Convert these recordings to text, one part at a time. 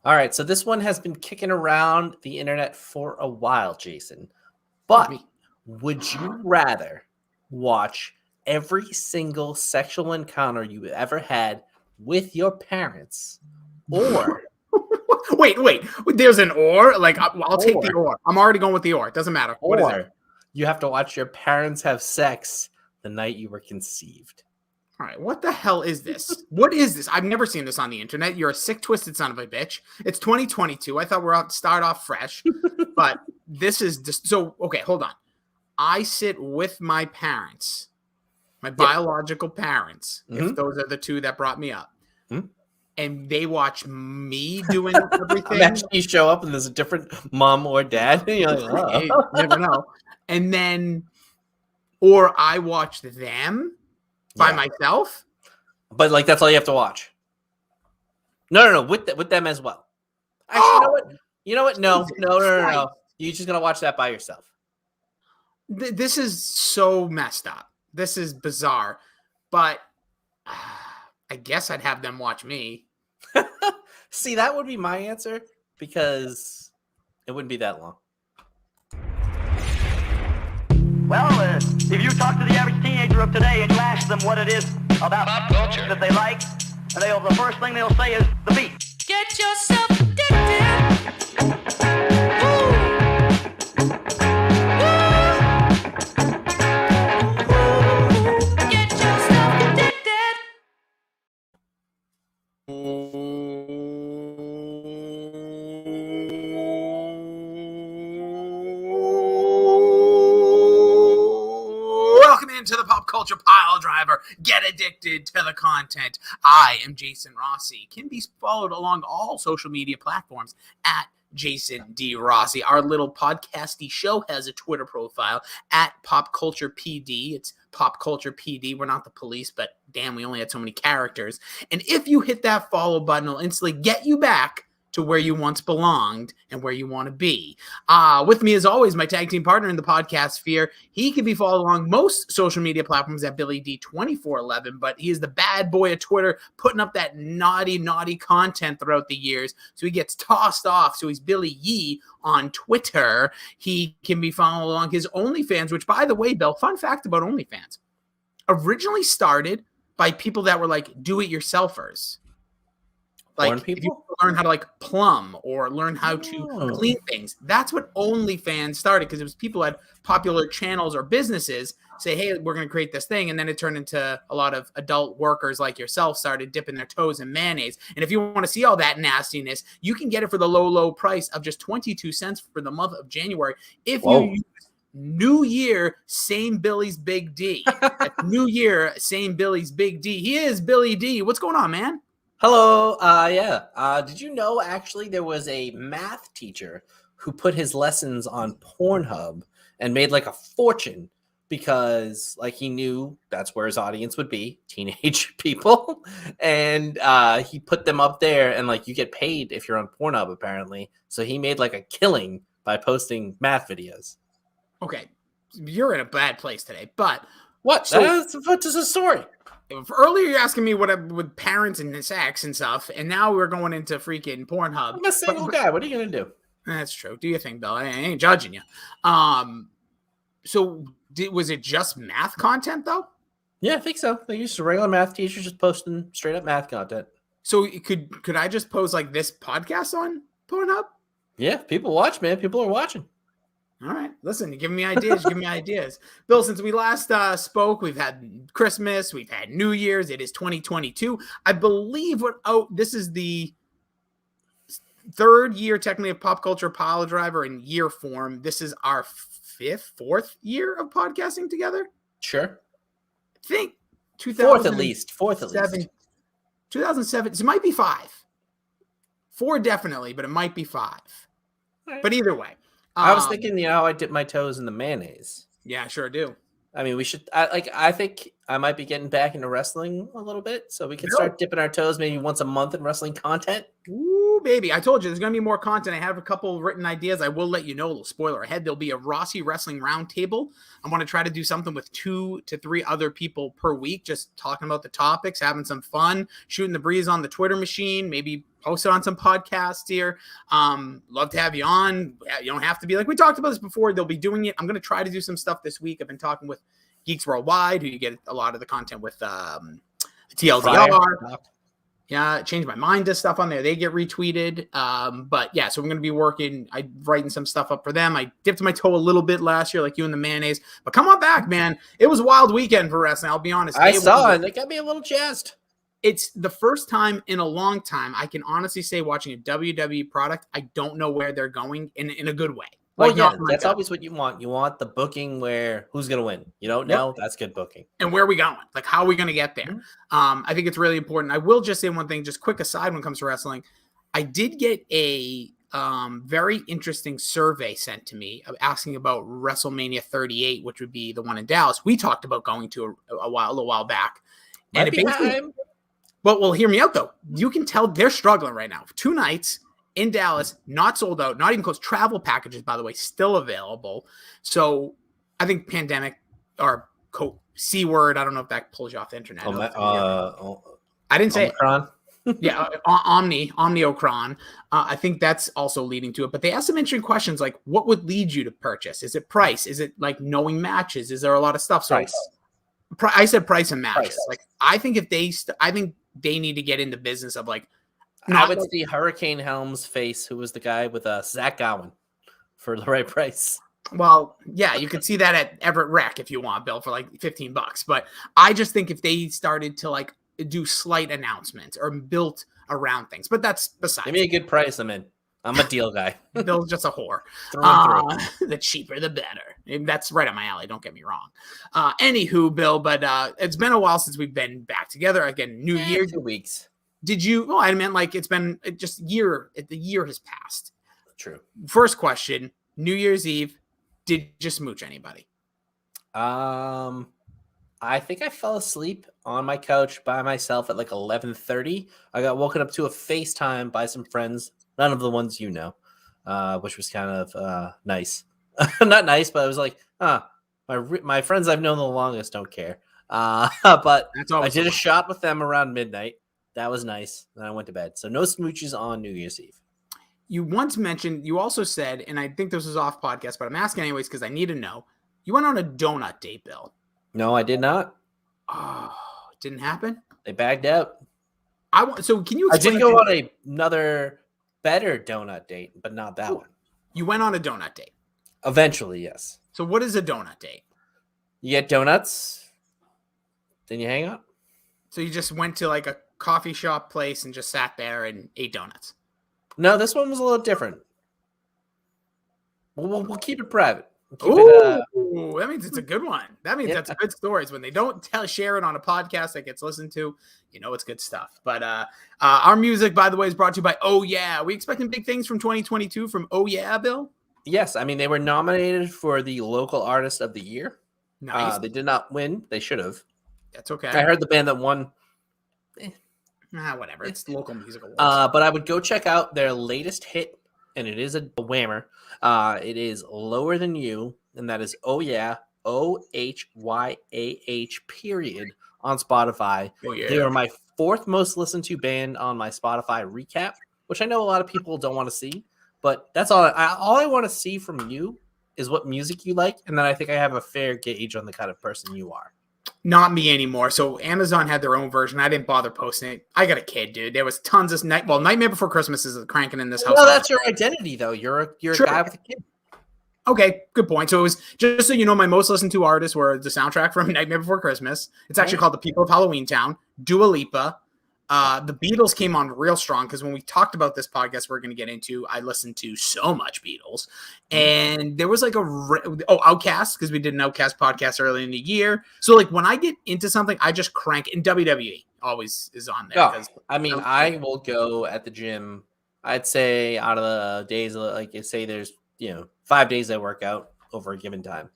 All right, so this one has been kicking around the internet for a while, Jason. Oh, But me. would you rather watch every single sexual encounter you ever had with your parents, or Wait. There's an or? Like, I'll take the or or. I'm already going with the or. It doesn't matter. What is it? or you have to watch your parents have sex the night you were conceived? All right, what the hell is this? What is this? I've never seen this on the internet. You're a sick, twisted son of a bitch. It's 2022. I thought we were out to start off fresh, but this is just so. Okay, hold on. I sit with my parents, my biological parents, if those are the two that brought me up, and they watch me doing everything. Imagine you show up and there's a different mom or dad. You're like, oh. You never know. And then, or I watch them by myself. But like that's all you have to watch. No, with them as well. Actually, you know what? No. You're just gonna watch that by yourself. This is so messed up. This is bizarre, but I guess I'd have them watch me. See, that would be my answer because it wouldn't be that long. Well, if you talk to the average teenager of today and you ask them what it is about pop culture that they like, the first thing they'll say is the beat. Get yourself addicted. Get yourself addicted. Welcome into the Pop Culture Pile Driver. Get addicted to the content. I am Jason Rossi. Can be followed along all social media platforms at Jason D. Rossi. Our little podcasty show has a Twitter profile at Pop Culture PD. It's Pop Culture PD. We're not the police, but damn, we only had so many characters. And if you hit that follow button, it'll instantly get you back to where you once belonged and where you want to be. With me, as always, my tag team partner in the podcast sphere. He can be followed along most social media platforms at Billy D2411, but he is the bad boy of Twitter, putting up that naughty content throughout the years. So he gets tossed off. So he's Billy Yee on Twitter. He can be followed along his OnlyFans, which, by the way, Bill, fun fact about OnlyFans, originally started by people that were like do-it-yourselfers. Like if you learn how to like plumb or learn how to clean things, that's what OnlyFans started, because it was people who had popular channels or businesses say, hey, we're going to create this thing. And then it turned into a lot of adult workers like yourself started dipping their toes in mayonnaise. And if you want to see all that nastiness, you can get it for the low price of just 22 cents for the month of January. If you use New Year, same Billy's Big D. New Year, same Billy's Big D. He is Billy D. What's going on, man? Hello. Did you know actually there was a math teacher who put his lessons on Pornhub and made like a fortune because like he knew that's where his audience would be, teenage people. And he put them up there and like you get paid if you're on Pornhub apparently. So he made like a killing by posting math videos. Okay. You're in a bad place today, but what? That's a story. Earlier, you're asking me what with parents and sex and stuff, and now we're going into freaking Pornhub. I'm a single guy. What are you gonna do? That's true. Do your thing, Bill. I ain't judging you. So was it just math content though? Yeah, I think so. They used a regular math teacher just posting straight up math content. So could I just post like this podcast on Pornhub? Yeah, people watch, man. People are watching. All right. Listen, give me ideas. Give me ideas. Bill, since we last spoke, we've had Christmas. We've had New Year's. It is 2022. I believe this is the third year, technically, of Pop Culture Pile Driver in year form. This is our fourth year of podcasting together. Sure. I think Fourth at least. 2007. It might be 5. 4 definitely, but it might be 5. Right. But either way. I was thinking, how I dip my toes in the mayonnaise. Yeah, sure do. I mean, we should. I think I might be getting back into wrestling a little bit, so we can start dipping our toes maybe once a month in wrestling content. Ooh, baby. I told you there's going to be more content. I have a couple written ideas. I will let you know. A little spoiler ahead. There'll be a Rossi Wrestling Roundtable. I want to try to do something with 2 to 3 other people per week, just talking about the topics, having some fun, shooting the breeze on the Twitter machine, maybe post it on some podcasts here. Love to have you on. You don't have to be like we talked about this before. They'll be doing it. I'm going to try to do some stuff this week. I've been talking with Geeks Worldwide, who you get a lot of the content with TLDR. Yeah, changed my mind to stuff on there. They get retweeted. But yeah, so I'm going to be writing some stuff up for them. I dipped my toe a little bit last year, like you and the mayonnaise. But come on back, man. It was a wild weekend for wrestling. I'll be honest. I saw it. It got me a little jazzed. It's the first time in a long time I can honestly say watching a WWE product, I don't know where they're going in a good way. Well, yeah, that's always what you want. You want the booking where who's going to win. You don't know. That's good booking. And where are we going? Like, how are we going to get there? Mm-hmm. I think it's really important. I will just say one thing, just quick aside when it comes to wrestling. I did get a very interesting survey sent to me asking about WrestleMania 38, which would be the one in Dallas. We talked about going to a little while back. And it basically, well, hear me out, though. You can tell they're struggling right now. 2 nights. In Dallas, not sold out, not even close. Travel packages, by the way, still available. So I think pandemic or C word, I don't know if that pulls you off the internet. I didn't say Omicron. Yeah, Omnicron. I think that's also leading to it. But they asked some interesting questions like, what would lead you to purchase? Is it price? Is it like knowing matches? Is there a lot of stuff? So I said price and matches. Like, I think if I think they need to get into business of like, I would see Hurricane Helms face, who was the guy with Zach Gowen, for the right price. Well, yeah, you could see that at Everett Rec if you want, Bill, for like $15. But I just think if they started to like do slight announcements or built around things, but that's besides. Give me a good price. I'm in. I'm a deal guy. Bill's just a whore. The cheaper, the better. That's right up my alley. Don't get me wrong. Anywho, Bill, but it's been a while since we've been back together. Again, New Year. 2 weeks. Did you? Oh, I meant like it's been just year. The year has passed. True. First question: New Year's Eve, did you smooch anybody? I think I fell asleep on my couch by myself at like 11:30. I got woken up to a FaceTime by some friends, none of the ones you know, which was kind of nice. Not nice, but I was like, my friends I've known the longest don't care. But I did a shot with them around midnight. That was nice. Then I went to bed. So no smooches on New Year's Eve. You once mentioned, you also said, and I think this was off podcast, but I'm asking anyways because I need to know. You went on a donut date, Bill. No, I did not. Oh, it didn't happen? They bagged out. So can you explain? I did go on another better donut date, but not that one. You went on a donut date? Eventually, yes. So what is a donut date? You get donuts, then you hang out. So you just went to like a coffee shop place and just sat there and ate donuts? No, this one was a little different. We'll keep it private. That means it's a good one. That means that's a good story. When they don't share it on a podcast that gets listened to, you know it's good stuff. But our music, by the way, is brought to you by Oh Yeah. Are we expecting big things from 2022 from Oh Yeah, Bill? Yes. I mean, they were nominated for the Local Artist of the Year. Nice. They did not win. They should have. That's okay. I heard the band that won. Whatever. It's local music awards. But I would go check out their latest hit, and it is a whammer. It is Lower Than You, and that is Oh Yeah, OHYAH period on Spotify. Oh, yeah. They are my 4th most listened to band on my Spotify recap, which I know a lot of people don't want to see, but that's all I want to see from you is what music you like, and then I think I have a fair gauge on the kind of person you are. Not me anymore. So Amazon had their own version. I didn't bother posting it. I got a kid, dude. There was tons of Nightmare Before Christmas is cranking in this house. Well, that's your identity, though. You're a guy with a kid. Okay, good point. So it was just so you know, my most listened to artists were the soundtrack from Nightmare Before Christmas. It's actually called The People of Halloween Town. Dua Lipa. The Beatles came on real strong because when we talked about this podcast we're going to get into, I listened to so much Beatles. And there was like Outkast, because we did an Outkast podcast early in the year. So like when I get into something, I just crank, and WWE always is on there. Oh, I mean, I will go at the gym. I'd say out of the days, like you say, there's 5 days I work out over a given time.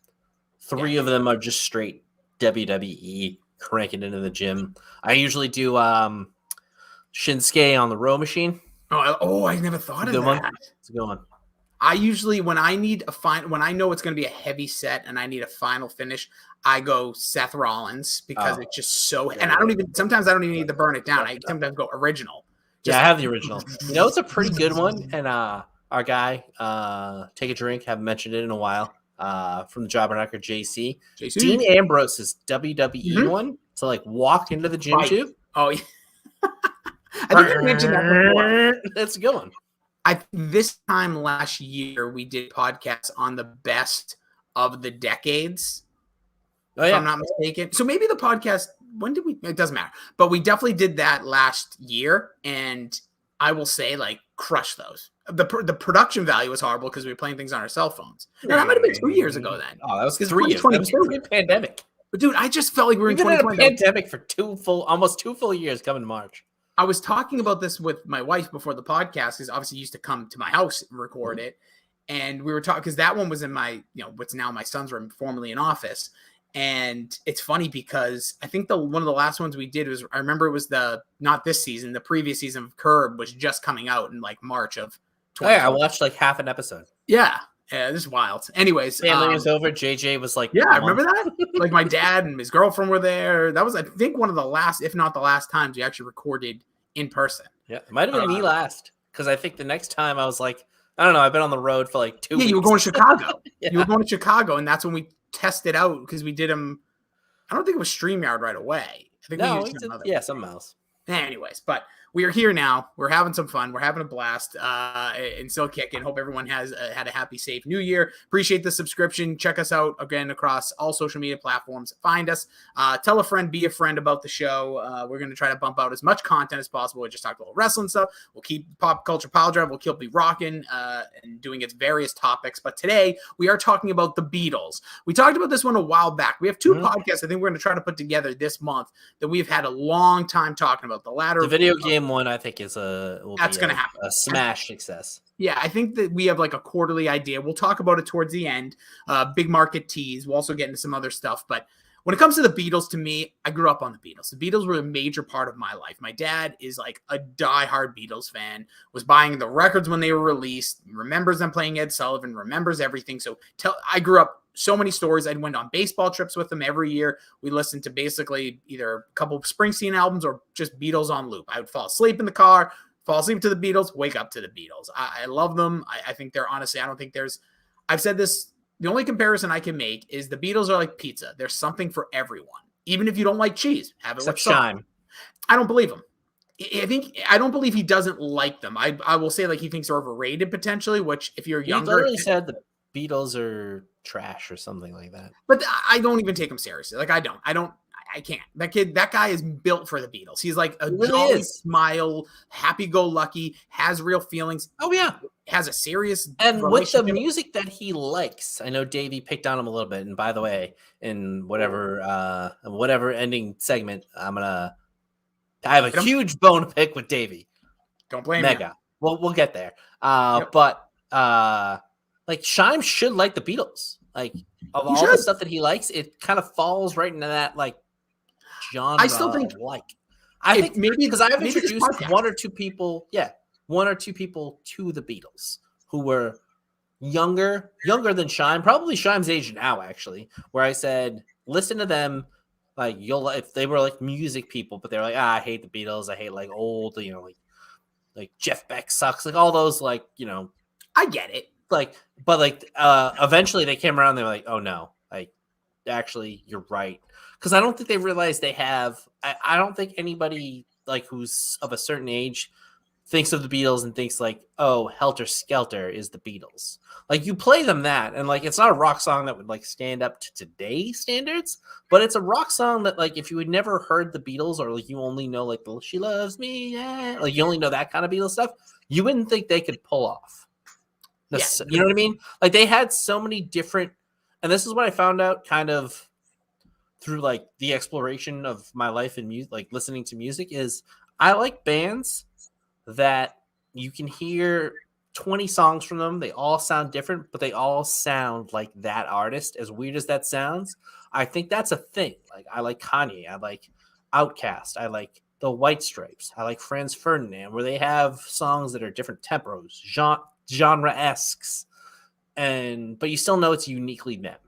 3 of them are just straight WWE, cranking into the gym. I usually do Shinsuke on the row machine. I never thought of Good one. that. It's a good one. I usually, when I need when I know it's going to be a heavy set and I need a final finish, I go Seth Rollins because it's just so. And sometimes I don't even need to burn it down. I sometimes go original. Yeah, I have the original. You know, it's a pretty good one. And our guy, Take a Drink, haven't mentioned it in a while. From the Jobber Knocker, JC. Dean Ambrose's WWE one to like walk into the gym to. Oh, yeah. I think I mentioned that before. That's a good one. This time last year, we did podcasts on the best of the decades. If I'm not mistaken. So maybe the podcast, when did we? It doesn't matter. But we definitely did that last year. And I will say, like, crush those. The production value was horrible because we were playing things on our cell phones. And that might have been 2 years ago then. Oh, that was 3 years. That was pre-pandemic. But dude, I just felt like we were in 2020. Been in a pandemic for almost 2 full years coming March. I was talking about this with my wife before the podcast because obviously used to come to my house and record it. And we were talking because that one was in my, what's now my son's room, formerly an office. And it's funny because I think one of the last ones we did was, I remember it was not this season, the previous season of Curb was just coming out in like March of 2020. Yeah, I watched like half an episode. Yeah. Yeah, this is wild. Anyways, family was over. JJ was like, yeah, I remember that. Like my dad and his girlfriend were there. That was, I think, one of the last, if not the last times we actually recorded in person. Yeah, it might have been me last because I think the next time I was like, I don't know. I've been on the road for like 2 weeks. Yeah, you were going to Chicago. Yeah. You were going to Chicago, and that's when we tested out because we did them. I don't think it was StreamYard right away. I think we used something else. Anyways, but we are here now. We're having some fun. We're having a blast and still kicking. Hope everyone has had a happy, safe New Year. Appreciate the subscription. Check us out again across all social media platforms. Find us. Tell a friend, be a friend about the show. We're going to try to bump out as much content as possible. We just talked a little wrestling stuff. We'll keep Pop Culture Pile Drive. We'll keep rocking and doing its various topics. But today we are talking about the Beatles. We talked about this one a while back. We have 2 podcasts I think we're going to try to put together this month that we've had a long time talking about. The video game one, I think, is going to happen. A smash success. Yeah, I think that we have like a quarterly idea. We'll talk about it towards the end. Big market tease. We'll also get into some other stuff. But when it comes to the Beatles, to me, I grew up on the Beatles. The Beatles were a major part of my life. My dad is like a diehard Beatles fan, was buying the records when they were released, remembers them playing Ed Sullivan, remembers everything. So I grew up so many stories. I went on baseball trips with them every year. We listened to basically either a couple of Springsteen albums or just Beatles on loop. I would fall asleep in the car, fall asleep to the Beatles, wake up to the Beatles. I love them. I think they're honestly, I don't think I've said this, the only comparison I can make is the Beatles are like pizza. There's something for everyone. Even if you don't like cheese, have it Except with salt. Shime. I don't believe him. I don't believe he doesn't like them. I will say like he thinks they're overrated potentially, which if you're younger. He literally said the Beatles are trash or something like that. But I don't even take him seriously. Like I can't. That guy is built for the Beatles. He's like a jolly smile, happy-go-lucky, has real feelings. Oh yeah, has a serious and with the music that he likes. I know Davey picked on him a little bit. And by the way, in whatever ending segment, I have a huge bone to pick with Davey. Don't blame Mega. Me. Well, we'll get there. But like Shime should like the Beatles. Like of all the stuff that he likes, it kind of falls right into that like genre. I still think I think maybe because I've introduced one or two people to the Beatles who were younger than Shime, probably Shime's age now actually, where I said, listen to them. Like if they were like music people, but they're like, I hate the Beatles. I hate like old, like Jeff Beck sucks. Like all those, like, I get it. Like, but like, eventually they came around. They're like, oh no, like, actually, you're right. Because I don't think they realize they have. I don't think anybody like who's of a certain age thinks of the Beatles and thinks like, oh, Helter Skelter is the Beatles. Like you play them that, and like it's not a rock song that would like stand up to today's standards, but it's a rock song that like if you had never heard the Beatles or like you only know like the She Loves Me, yeah, like you only know that kind of Beatles stuff, you wouldn't think they could pull off. You know what I mean? Like they had so many different, and this is what I found out kind of through like the exploration of my life in music, like listening to music, is I like bands that you can hear 20 songs from them. They all sound different, but they all sound like that artist. As weird as that sounds, I think that's a thing. Like I like Kanye. I like Outkast. I like the White Stripes. I like Franz Ferdinand, where they have songs that are different tempos, genre-esques, but you still know it's uniquely them.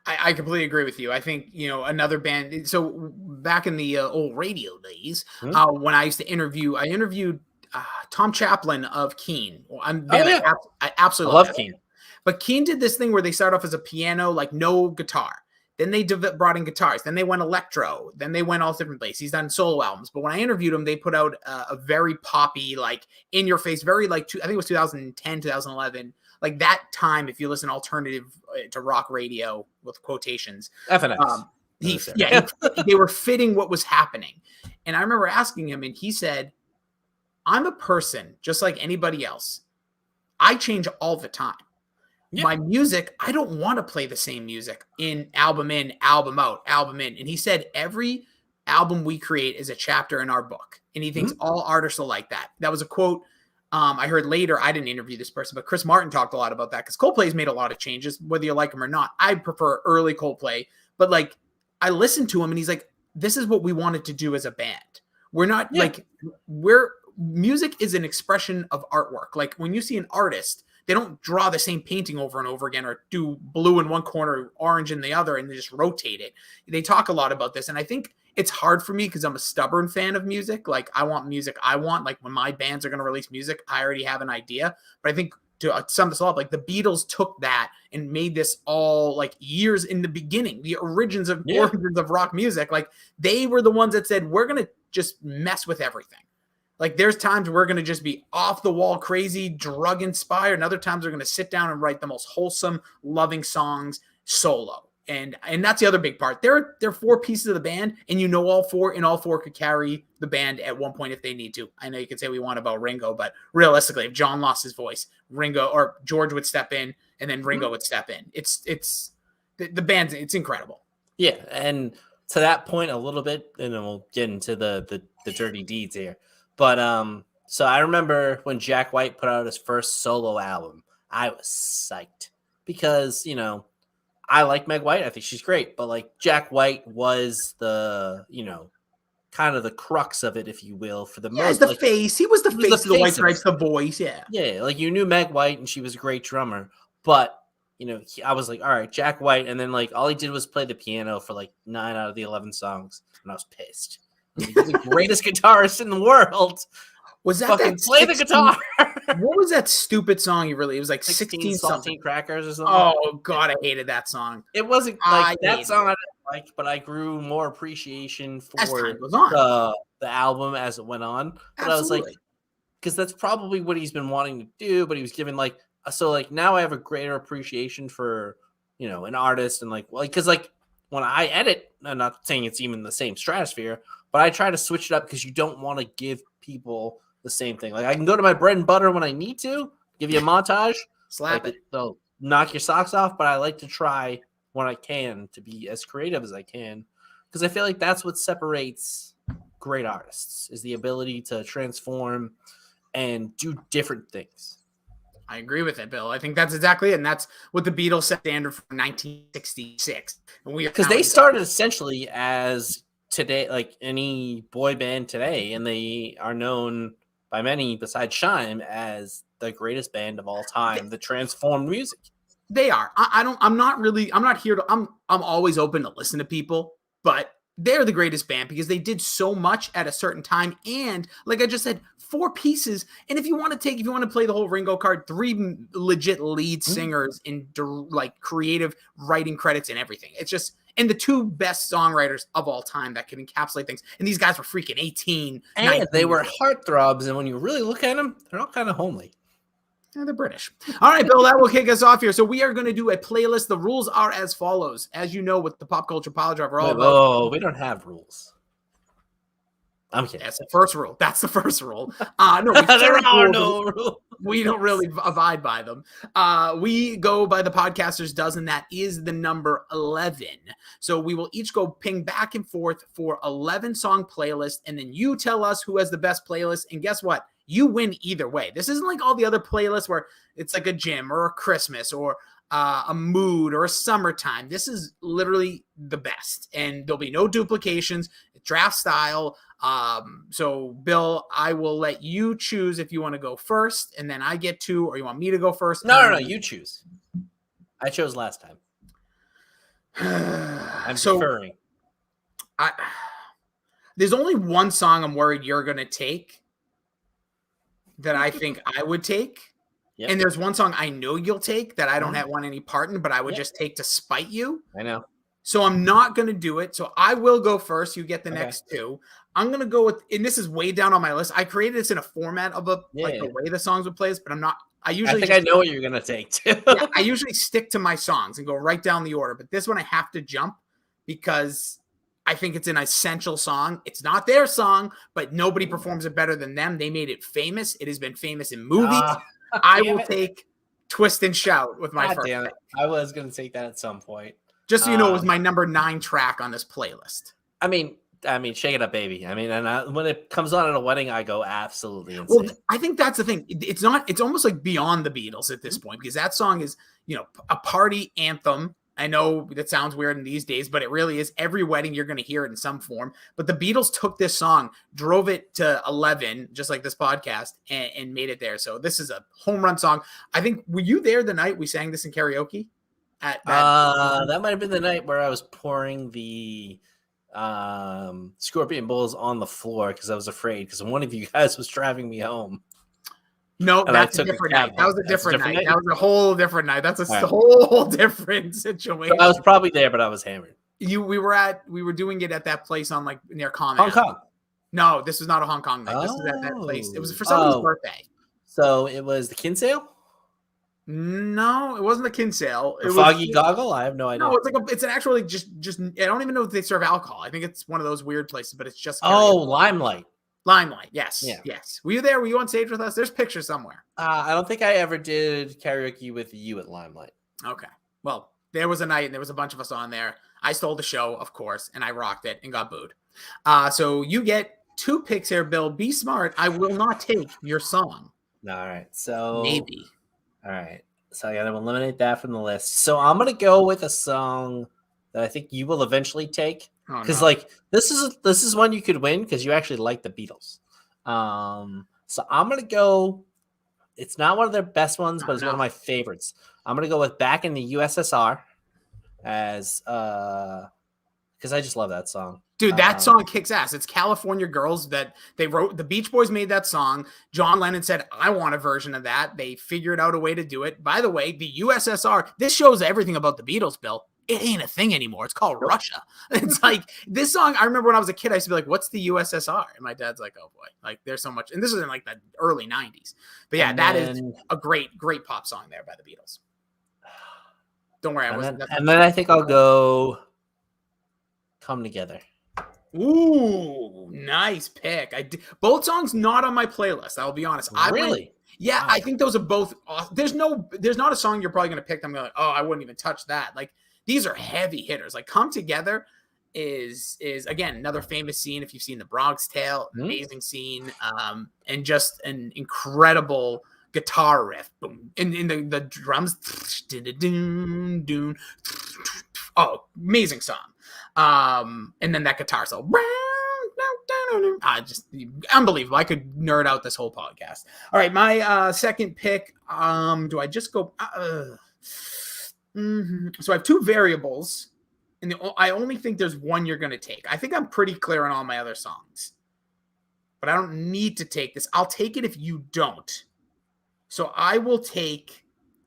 I completely agree with you. I think, another band. So back in the old radio days, when I interviewed Tom Chaplin of Keane. I absolutely love Keane. But Keane did this thing where they start off as a piano, like no guitar. Then they brought in guitars. Then they went electro. Then they went all different places. He's done solo albums. But when I interviewed him, they put out a very poppy, like in your face, very like, I think it was 2010, 2011. Like that time, if you listen alternative to rock radio with quotations, FNX. They were fitting what was happening. And I remember asking him, and he said, I'm a person just like anybody else. I change all the time. Yeah. My music, I don't want to play the same music in, album out, album in. And he said, every album we create is a chapter in our book. And he thinks all artists are like that. That was a quote I heard later. I didn't interview this person, but Chris Martin talked a lot about that because Coldplay's made a lot of changes, whether you like them or not. I prefer early Coldplay, but like I listened to him and he's like, this is what we wanted to do as a band. We're not music is an expression of artwork. Like when you see an artist, they don't draw the same painting over and over again or do blue in one corner, orange in the other, and they just rotate it. They talk a lot about this. And I think it's hard for me because I'm a stubborn fan of music. Like I want music. Like when my bands are going to release music, I already have an idea. But I think to sum this all up, like the Beatles took that and made this all like years in the beginning, the origins of rock music. Like they were the ones that said, we're going to just mess with everything. Like there's times we're going to just be off the wall, crazy, drug inspired. And other times we're going to sit down and write the most wholesome, loving songs solo. And that's the other big part. There are four pieces of the band, and all four, and all four could carry the band at one point if they need to. I know you could say we want about Ringo, but realistically, if John lost his voice, Ringo or George would step in, and then Ringo would step in. It's the band. It's incredible. Yeah, and to that point, a little bit, and then we'll get into the dirty deeds here. But so I remember when Jack White put out his first solo album, I was psyched because I like Meg White. I think she's great. But like Jack White was the, kind of the crux of it, if you will, for the most. The face. He was the face of the White Stripes, the voice. Yeah. Yeah. Like you knew Meg White and she was a great drummer. But, I was like, all right, Jack White. And then like all he did was play the piano for like 9 out of the 11 songs. And I was pissed. He's the greatest guitarist in the world. Was that fucking play the guitar? What was that stupid song he really? It was like 16 saltine crackers or something. Oh god, I hated that song. It wasn't like that song I didn't like, but I grew more appreciation for the album as it went on. But I was like, because that's probably what he's been wanting to do. But he was given like now I have a greater appreciation for an artist and because when I edit, I'm not saying it's even the same stratosphere, but I try to switch it up because you don't want to give people the same thing. Like I can go to my bread and butter when I need to, give you a montage, slap it. They'll knock your socks off, but I like to try when I can to be as creative as I can because I feel like that's what separates great artists is the ability to transform and do different things. I agree with it, Bill. I think that's exactly it. And that's what the Beatles set standard for 1966. Because they started essentially as today, like any boy band today, and they are known by many besides Shime as the greatest band of all time that transformed music. They are. I'm not here to, I'm always open to listen to people, but they're the greatest band because they did so much at a certain time. And like I just said, 4 pieces. And if you want to play the whole Ringo card, 3 legit lead singers in like creative writing credits and everything. It's just, and the 2 best songwriters of all time that can encapsulate things. And these guys were freaking 18. And they were heartthrobs. And when you really look at them, they're all kind of homely. Yeah, they're British. All right, Bill, that will kick us off here. So we are going to do a playlist. The rules are as follows. As you know, with the Pop Culture Pile Drive, we don't have rules. I'm kidding. That's the first rule. No, there are no rules. We don't really abide by them. We go by the podcaster's dozen. That is the number 11. So we will each go ping back and forth for 11 song playlist. And then you tell us who has the best playlist. And guess what? You win either way. This isn't like all the other playlists where it's like a gym or a Christmas or a mood or a summertime, this is literally the best. And there'll be no duplications, draft style. So Bill, I will let you choose if you want to go first, and then I get two, or you want me to go first. No, you choose. I chose last time. I'm deferring. There's only one song I'm worried you're going to take that I think I would take. Yep. And there's one song I know you'll take that I don't want any part in, but I would just take to spite you. I know. So I'm not going to do it. So I will go first. You get the next two. I'm going to go with, and this is way down on my list. I created this in a format of the way the songs would play, but I'm not. I think I know what you're going to take too. I usually stick to my songs and go right down the order, but this one I have to jump because I think it's an essential song. It's not their song, but nobody performs it better than them. They made it famous. It has been famous in movies. I will take Twist and Shout with my first pick. I was going to take that at some point. Just so you know, it was my number 9 track on this playlist. I mean, Shake It Up, Baby. I mean, and when it comes on at a wedding, I go absolutely insane. Well, I think that's the thing. It's almost like beyond the Beatles at this point, because that song is, a party anthem. I know that sounds weird in these days, but it really is. Every wedding, you're going to hear it in some form. But the Beatles took this song, drove it to 11, just like this podcast, and made it there. So this is a home run song. I think, were you there the night we sang this in karaoke? That might have been the night where I was pouring the Scorpion Bowls on the floor because I was afraid because one of you guys was driving me home. No, that's a different night. That was a different night. That was a whole different night. That's a whole different situation. So I was probably there, but I was hammered. We were doing it at that place on near Common. Hong Kong. No, this was not a Hong Kong night. This was at that place. It was for somebody's birthday. So it was the Kinsale? No, it wasn't the Kinsale. It was Foggy Goggle? I have no idea. No, it's an actual just I don't even know if they serve alcohol. I think it's one of those weird places, but it's just Limelight. Limelight, yes. Yeah. Yes. Were you there? Were you on stage with us? There's pictures somewhere. I don't think I ever did karaoke with you at Limelight. Okay. Well, there was a night and there was a bunch of us on there. I stole the show, of course, and I rocked it and got booed. So you get 2 picks here, Bill. Be smart. I will not take your song. All right. So maybe. All right. So I got to eliminate that from the list. So I'm going to go with a song that I think you will eventually take. Because this is one you could win because you actually like the Beatles. So I'm gonna go. It's not one of their best ones, but it's one of my favorites. I'm gonna go with Back in the USSR as because I just love that song. Dude, that song kicks ass. It's California Girls that they wrote. The Beach Boys made that song. John Lennon said, I want a version of that. They figured out a way to do it. By the way, the USSR, this shows everything about the Beatles, Bill. It ain't a thing anymore. It's called Russia. It's like this song. I remember when I was a kid, I used to be like, what's the USSR? And my dad's like, oh boy, like there's so much. And this is in like the early 90s. But yeah, that is a great pop song there by the Beatles. Don't worry. And then I think I'll go Come Together. Ooh, nice pick. Both songs not on my playlist. I'll be honest. Really? Wow. I think those are both. There's not a song you're probably going to pick. I'm going to, I wouldn't even touch that. Like, these are heavy hitters. Like Come Together is again another famous scene. If you've seen The Bronx Tale, amazing scene, and just an incredible guitar riff. Boom, in the drums. Oh, amazing song. And then that guitar solo. Just unbelievable. I could nerd out this whole podcast. All right, my second pick. Do I just go? So I have 2 variables, and I only think there's one you're going to take. I think I'm pretty clear on all my other songs, but I don't need to take this. I'll take it if you don't. So I will take.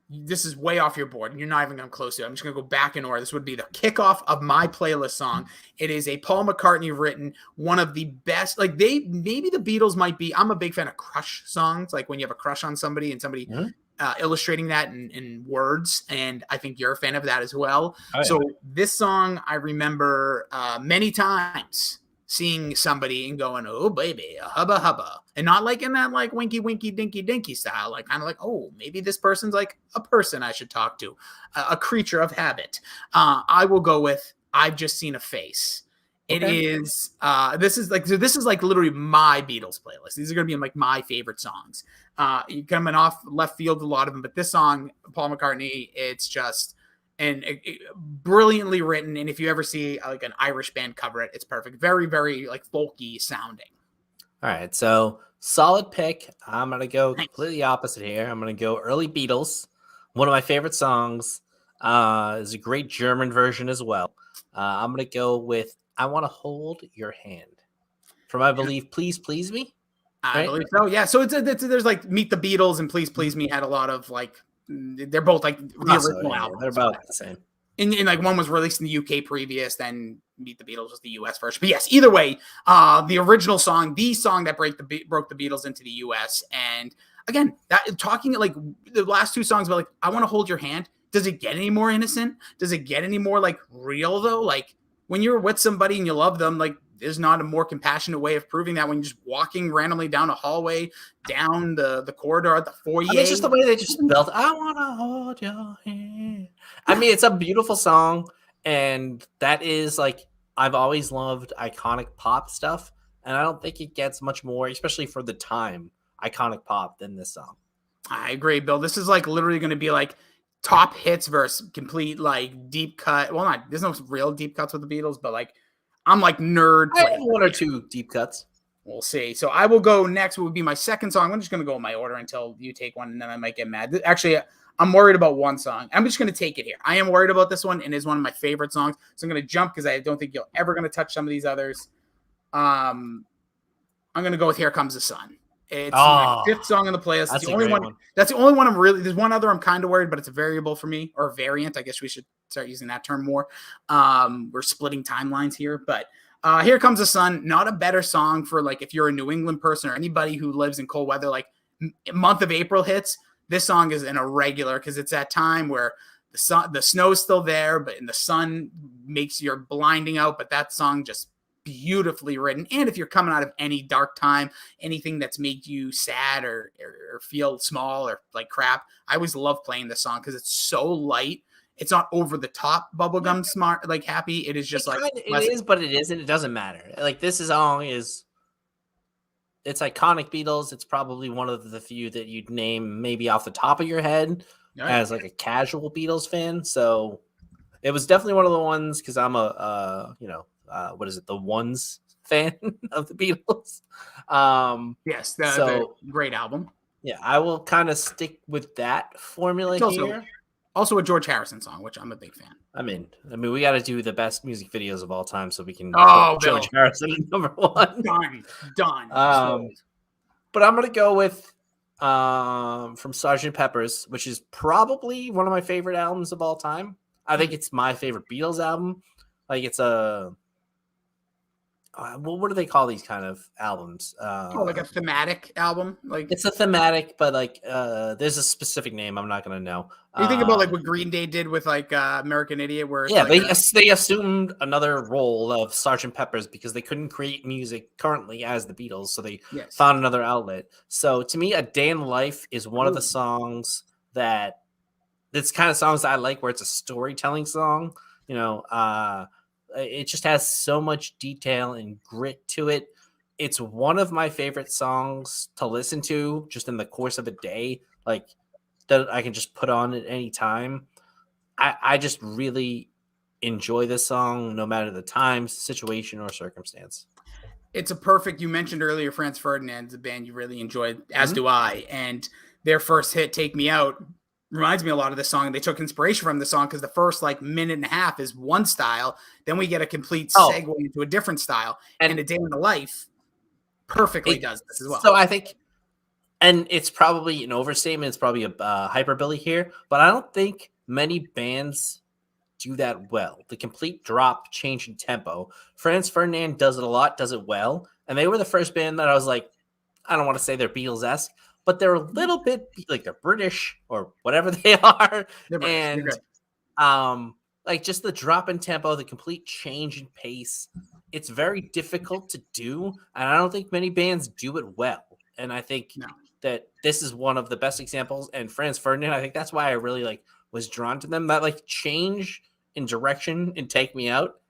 This is way off your board, and you're not even going to close to it. I'm just going to go back in order. This would be the kickoff of my playlist song. It is a Paul McCartney written, one of the best. Like maybe the Beatles might be. I'm a big fan of crush songs, like when you have a crush on somebody and somebody illustrating that in words, and I think you're a fan of that as well. Oh, yeah. So this song I remember many times seeing somebody and going, oh baby, hubba hubba, and not like in that like winky winky dinky dinky style, like kind of like, oh, maybe this person's like a person I should talk to, a creature of habit. I will go with I've Just Seen a Face. It Okay. is this is like literally my Beatles playlist. These are gonna be like my favorite songs. You coming off left field a lot of them, but this song, Paul McCartney, it's just brilliantly written. And if you ever see like an Irish band cover it, it's perfect. Very, very like folky sounding. All right. So solid pick. I'm gonna go Nice. completely opposite here. I'm gonna go early Beatles. One of my favorite songs. Is a great German version as well. I'm gonna go with "I Want to Hold Your Hand" from I believe "Please Please Me." I Right? believe so. Yeah. So there's like Meet the Beatles and Please Please Me had a lot of like they're both like the Also, original yeah, albums. they're about the same. And like one was released in the UK previous, then Meet the Beatles was the US version. But yes, either way, the original song, the song that broke the Beatles into the US. And again, that talking like the last two songs about like I Want to Hold Your Hand. Does it get any more innocent? Does it get any more like real though? Like when you're with somebody and you love them, like there's not a more compassionate way of proving that when you're just walking randomly down a hallway, down the corridor at the foyer. I mean, just the way they just spelled "I want to hold your hand." I mean, it's a beautiful song, and that is like I've always loved iconic pop stuff, and I don't think it gets much more, especially for the time, iconic pop than this song. I agree, Bill. This is like literally going to be like top hits versus complete like deep cut. Well, not there's no real deep cuts with the Beatles, but like I'm like nerd. I have one or two deep cuts. We'll see. So I will go next. What would be my second song? I'm just going to go in my order until you take one, and then I might get mad. Actually, I'm worried about one song. I'm just going to take it here. I am worried about this one, and it's one of my favorite songs. So I'm going to jump because I don't think you're ever going to touch some of these others. I'm going to go with "Here Comes the Sun." It's my fifth song on the playlist. That's the a only great one. That's the only one I'm really. There's one other I'm kind of worried, but it's a variable for me or a variant. I guess we should start using that term more. We're splitting timelines here, but "Here Comes the Sun." Not a better song for like if you're a New England person or anybody who lives in cold weather. Like month of April hits, this song is an irregular because it's that time where the snow's still there, but the sun makes you're blinding out. But that song just beautifully written. And if you're coming out of any dark time, anything that's made you sad or feel small or like crap, I always love playing this song because it's so light. It's not over the top bubblegum smart, like happy. It is just like It is, but it isn't. It doesn't matter. Like this song is, it's iconic Beatles. It's probably one of the few that you'd name maybe off the top of your head as like a casual Beatles fan. So it was definitely one of the ones because I'm a what is it? The Ones fan of the Beatles. Yes, so the great album. Yeah, I will kind of stick with that formula here. Also a George Harrison song, which I'm a big fan. I mean, we got to do the best music videos of all time so we can put George Harrison at number one. Done. But I'm gonna go with from Sgt. Pepper's, which is probably one of my favorite albums of all time. I think it's my favorite Beatles album. Like it's a what do they call these kind of albums? Like a thematic album. Like it's a thematic, but like there's a specific name I'm not gonna know. You think about like what Green Day did with like American Idiot, where they assumed another role of Sgt. Pepper's because they couldn't create music currently as the Beatles, so they found another outlet. So to me, "A Day in the Life" is one of the songs that's kind of songs that I like, where it's a storytelling song. It just has so much detail and grit to it. It's one of my favorite songs to listen to just in the course of a day, like that I can just put on at any time. I just really enjoy this song no matter the time, situation, or circumstance. It's a perfect, you mentioned earlier Franz Ferdinand's a band you really enjoyed, as do I. And their first hit, "Take Me Out," reminds me a lot of this song. They took inspiration from the song because the first like minute and a half is one style. Then we get a complete segue into a different style. And "A Day in the Life" perfectly does this as well. So I think, and it's probably an overstatement, it's probably a hyperbole here, but I don't think many bands do that well. The complete drop, change in tempo. Franz Ferdinand does it a lot, does it well. And they were the first band that I was like, I don't want to say they're Beatles-esque, but they're a little bit like they're British or whatever they are. And like just the drop in tempo, the complete change in pace, it's very difficult to do. And I don't think many bands do it well. And I think that this is one of the best examples. And Franz Ferdinand, I think that's why I really was drawn to them. That change in direction and "Take Me Out"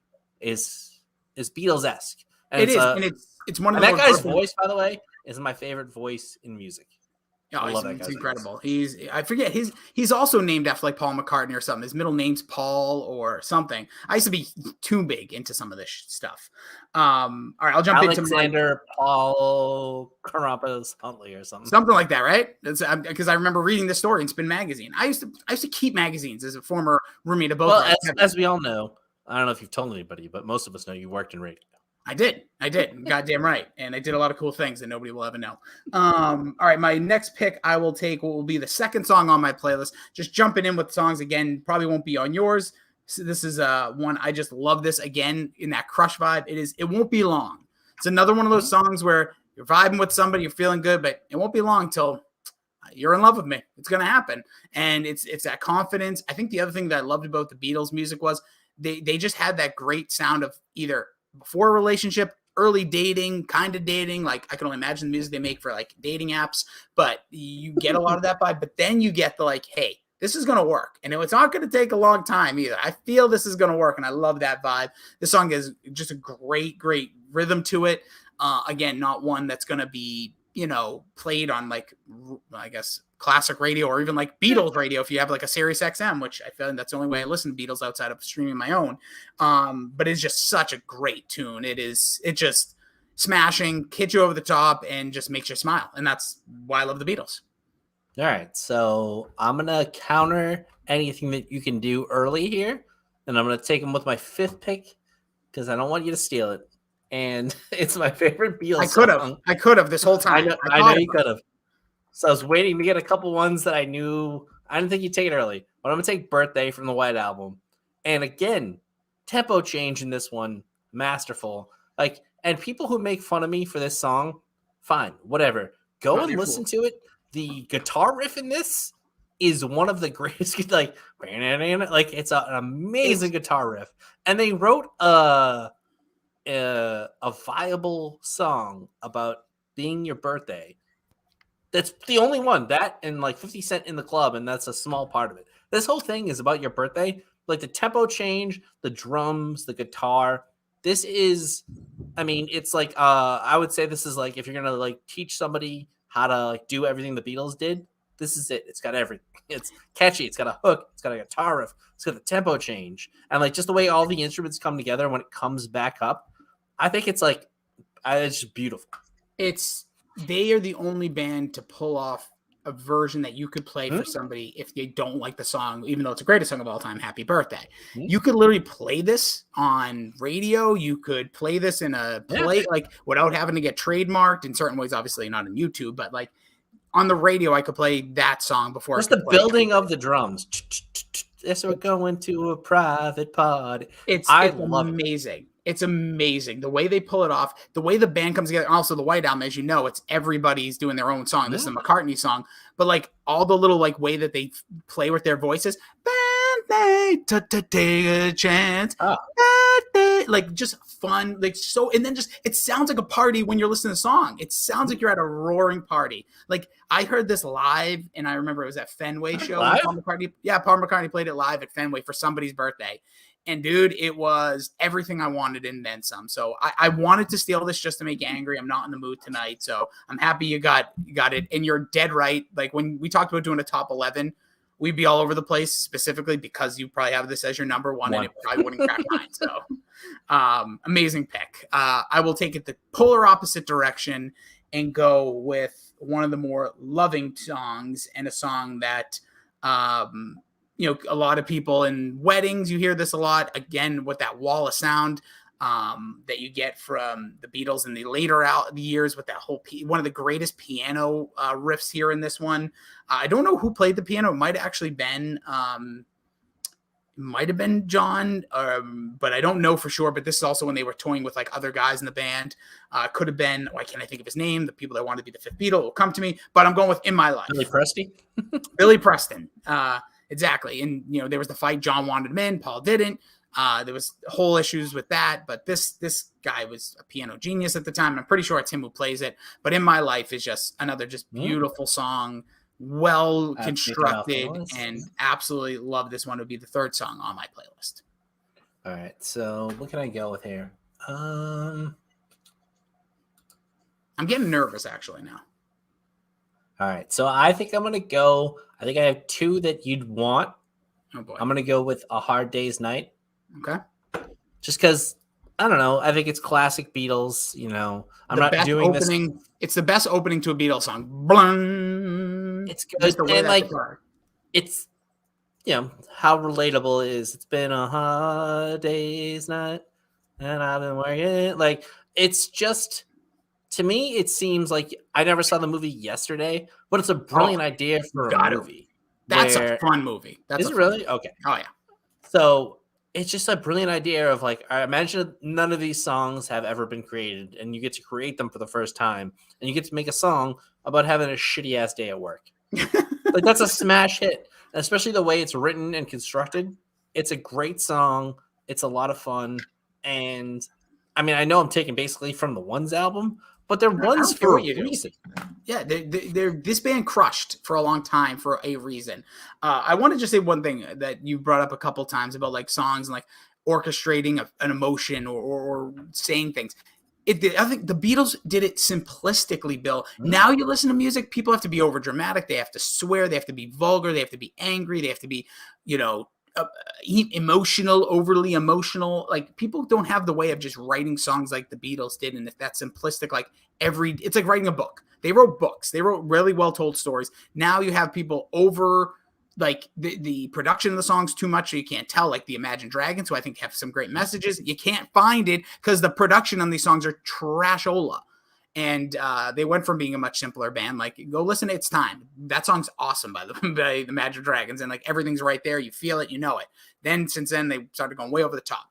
is is Beatles-esque. And It it's is, a and it's one of and the that more guy's versatile- voice, by the way, is my favorite voice in music. Oh, I love that it's guy's incredible. I forget he's also named after like Paul McCartney or something. His middle name's Paul or something. I used to be too big into some of this stuff. All right, I'll jump into Alexander Paul Carampos Huntley or something. something like that, right? Because I remember reading this story in Spin Magazine. I used to keep magazines as a former roommate of both. Well, as we all know, I don't know if you've told anybody, but most of us know you worked in radio. I did. Goddamn right. And I did a lot of cool things that nobody will ever know. All right. My next pick, I will take what will be the second song on my playlist. Just jumping in with songs again, probably won't be on yours. So this is one. I just love this again in that Crush vibe. It won't be long. It's another one of those songs where you're vibing with somebody, you're feeling good, but it won't be long till you're in love with me. It's going to happen. And it's that confidence. I think the other thing that I loved about the Beatles music was they just had that great sound of either before a relationship, early dating, kind of dating. Like I can only imagine the music they make for like dating apps, but you get a lot of that vibe. But then you get the like, hey, this is going to work. And it's not going to take a long time either. I feel this is going to work. And I love that vibe. This song is just a great, great rhythm to it. Again, not one that's going to be, played on like, I guess, classic radio or even like Beatles radio if you have like a Sirius XM, which I feel like that's the only way I listen to Beatles outside of streaming my own. But it's just such a great tune. It just smashing, hits you over the top and just makes you smile. And that's why I love the Beatles. All right, so I'm going to counter anything that you can do early here, and I'm going to take them with my fifth pick because I don't want you to steal it. And it's my favorite Beatles song. I could have this whole time. I know you could have. So I was waiting to get a couple ones that I knew. I didn't think you'd take it early, but I'm going to take Birthday from the White Album. And again, tempo change in this one, masterful. And people who make fun of me for this song, fine, whatever. Go and listen to it. The guitar riff in this is one of the greatest. It's an amazing guitar riff. And they wrote a viable song about being your birthday. That's the only one, that and like 50 Cent in the Club, and that's a small part of it. This whole thing is about your birthday. Like the tempo change, the drums, the guitar. This is, it's like I would say this is like if you're gonna like teach somebody how to like do everything the Beatles did, this is it. It's got everything. It's catchy. It's got a hook. It's got a guitar riff. It's got the tempo change, and like just the way all the instruments come together when it comes back up. I think it's like it's just beautiful. They are the only band to pull off a version that you could play for somebody if they don't like the song, even though it's the greatest song of all time, Happy Birthday. You could literally play this on radio. You could play this in a play, like without having to get trademarked in certain ways, obviously not on YouTube, but like on the radio, I could play that song before. Just the building of the drums. Yes, we're going to a private party. It's amazing. It's amazing the way they pull it off, the way the band comes together. Also, the White Album, as you know, it's everybody's doing their own song. This is a McCartney song, but like all the little like way that they play with their voices, take a chance, like just fun, like so. And then just it sounds like a party when you're listening to the song. It sounds like you're at a roaring party. Like I heard this live, and I remember it was at Fenway show. Paul McCartney played it live at Fenway for somebody's birthday. And dude, it was everything I wanted and then some. So I wanted to steal this just to make you angry. I'm not in the mood tonight. So I'm happy you got it. And you're dead right. Like when we talked about doing a top 11, we'd be all over the place specifically because you probably have this as your number one. And it probably wouldn't crack mine. So amazing pick. I will take it the polar opposite direction and go with one of the more loving songs and a song that, a lot of people in weddings, you hear this a lot. Again, with that wall of sound that you get from the Beatles in the later years with that whole one of the greatest piano riffs here in this one. I don't know who played the piano. It might have actually been John, but I don't know for sure. But this is also when they were toying with like other guys in the band. Could have been, why can't I think of his name? The people that wanted to be the fifth Beatle will come to me, but I'm going with In My Life. Billy Preston. Exactly. And, there was the fight. John wanted him in. Paul didn't. There was whole issues with that. But this guy was a piano genius at the time. And I'm pretty sure it's him who plays it. But In My Life is just another just beautiful song. Well constructed. And absolutely love this one. It would be the third song on my playlist. All right. So what can I go with here? Um. I'm getting nervous actually now. All right. So I think I'm gonna go. I think I have two that you'd want. Oh boy. I'm gonna go with A Hard Day's Night. Okay. Just because I don't know. I think it's classic Beatles. You know, I'm The not best doing opening. this. It's the best opening to a Beatles song. Blung. It's good, Just the way and that like guitar. it's how relatable it is. It's been a hard day's night, and I've been working. Like it's just to me, it seems like I never saw the movie yesterday, but it's a brilliant idea for a gotta. movie. That's a where- fun movie. That's Is a it fun really? movie. Okay. Oh yeah. So it's just a brilliant idea of like, I imagine none of these songs have ever been created, and you get to create them for the first time, and you get to make a song about having a shitty ass day at work. Like that's a smash hit, and especially the way it's written and constructed. It's a great song. It's a lot of fun, and I mean, I know I'm taking basically from the Ones album, but they're ones don't care for what a you do. reason. Yeah, they're this band crushed for a long time for a reason. I want to just say one thing that you brought up a couple times about like songs and like orchestrating an emotion or saying things. I think the Beatles did it simplistically, Bill. Now you listen to music, people have to be over dramatic. They have to swear. They have to be vulgar. They have to be angry. They have to be, emotional, overly emotional. Like people don't have the way of just writing songs like the Beatles did. And if that's simplistic, like it's like writing a book. They wrote books. They wrote really well told stories. Now you have people over like the production of the songs too much, so you can't tell, like the Imagine Dragons, who I think have some great messages. You can't find it because the production on these songs are trashola. And they went from being a much simpler band. Like, go listen to It's Time. That song's awesome by the Imagine Dragons. And like everything's right there. You feel it, you know it. Then since then they started going way over the top.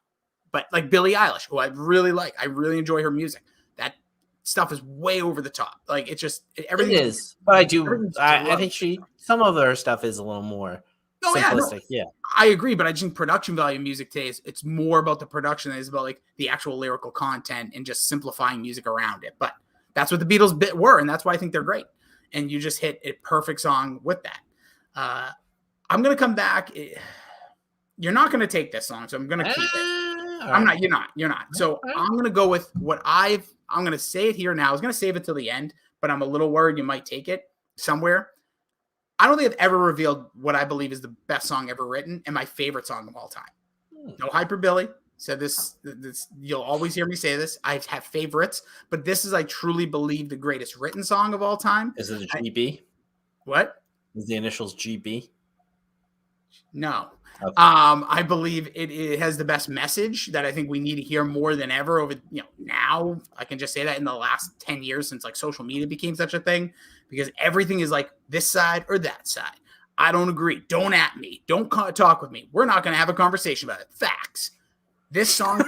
But like Billie Eilish, who I really like, I really enjoy her music. That stuff is way over the top. Like it's just everything is. But I think some of her stuff is a little more simplistic. Yeah. I agree, but I just think production value of music today it's more about the production than it is about like the actual lyrical content and just simplifying music around it. But that's what the Beatles were, and that's why I think they're great. And you just hit a perfect song with that. I'm gonna come back. You're not gonna take this song, so I'm gonna keep it. I'm not. You're not. So I'm gonna go with what I'm gonna say it here now. I was gonna save it till the end, but I'm a little worried you might take it somewhere. I don't think I've ever revealed what I believe is the best song ever written and my favorite song of all time. No hyperbole. Said this. You'll always hear me say this. I have favorites, but this is, I truly believe, the greatest written song of all time. Is it a GB? What? Is the initials GB? No. Okay. I believe it has the best message that I think we need to hear more than ever over, now. I can just say that in the last 10 years since like social media became such a thing, because everything is like this side or that side. I don't agree. Don't at me. Don't talk with me. We're not going to have a conversation about it. Facts. This song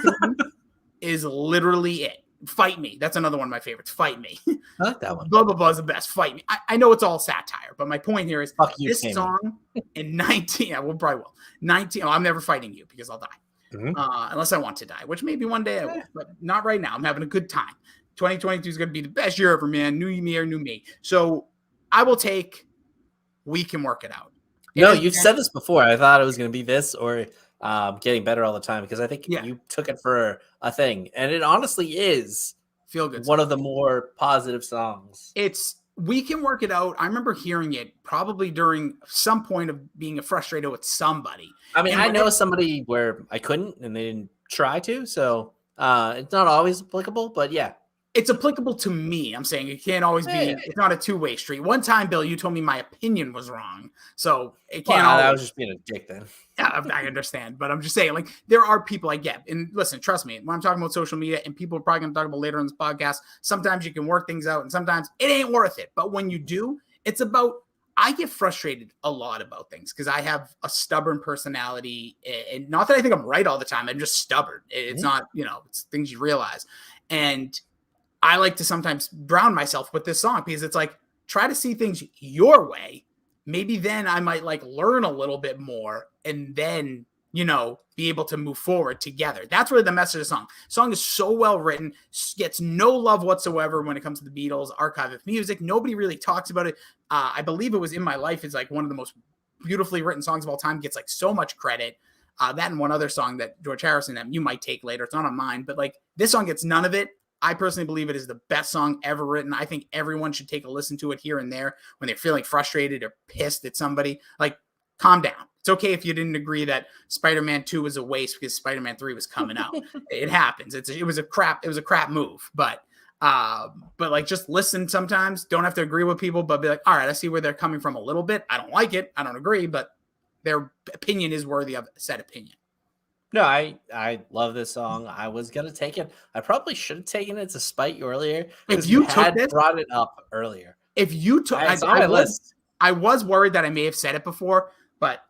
is literally it. Fight me. That's another one of my favorites. Fight me. I like that one. Blah, blah, blah is the best. Fight me. I know it's all satire, but my point here is this Cayman. song in 19, I will probably will. 19, I'm never fighting you because I'll die. Mm-hmm. Unless I want to die, which maybe one day I will, but not right now. I'm having a good time. 2022 is going to be the best year ever, man. New year, new me. So I will take We Can Work It Out. No, you've said this before. I thought it was going to be this or Getting Better All the Time, because I think you took it for a thing, and it honestly is Feel Good. One of the more positive songs. It's We Can Work It Out. I remember hearing it probably during some point of being frustrated with somebody. I mean, I know somebody where I couldn't and they didn't try to, so it's not always applicable, but yeah. It's applicable to me. I'm saying it can't always be. It's not a two-way street. One time, Bill, you told me my opinion was wrong, so it can't. I was just being a dick then. Yeah, I understand, but I'm just saying, like, there are people I get, and listen, trust me, when I'm talking about social media, and people are probably going to talk about later in this podcast, sometimes you can work things out, and sometimes it ain't worth it. But when you do, it's about. I get frustrated a lot about things because I have a stubborn personality, and not that I think I'm right all the time. I'm just stubborn. It's not, it's things you realize, and I like to sometimes drown myself with this song because it's like, try to see things your way. Maybe then I might like learn a little bit more and then, be able to move forward together. That's really the message of the song. The song is so well written, gets no love whatsoever when it comes to the Beatles archive of music. Nobody really talks about it. I believe it was In My Life is like one of the most beautifully written songs of all time, gets like so much credit. That and one other song that George Harrison and you might take later. It's not on mine, but like this song gets none of it. I personally believe it is the best song ever written. I think everyone should take a listen to it here and there when they're feeling frustrated or pissed at somebody. Like, calm down. It's okay if you didn't agree that Spider-Man 2 was a waste because Spider-Man 3 was coming out. It happens. It was a crap move, but like just listen sometimes. Don't have to agree with people, but be like, all right, I see where they're coming from a little bit. I don't like it. I don't agree, but their opinion is worthy of said opinion. No, I love this song. I was gonna take it. I probably should have taken it to spite you earlier. If you had took this, brought it up earlier. if you took, I was worried that I may have said it before, but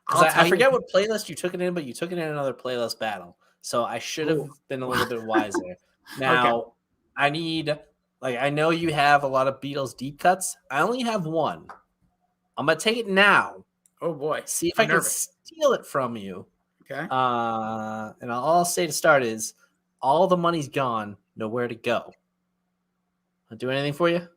I forget what playlist you took it in, but you took it in another playlist battle. So I should have been a little bit wiser. Now I need, like, I know you have a lot of Beatles deep cuts. I only have one. I'm gonna take it now. Oh boy! See if I can steal it from you. Okay. And all I'll say to start is, all the money's gone, nowhere to go. I'll do anything for you?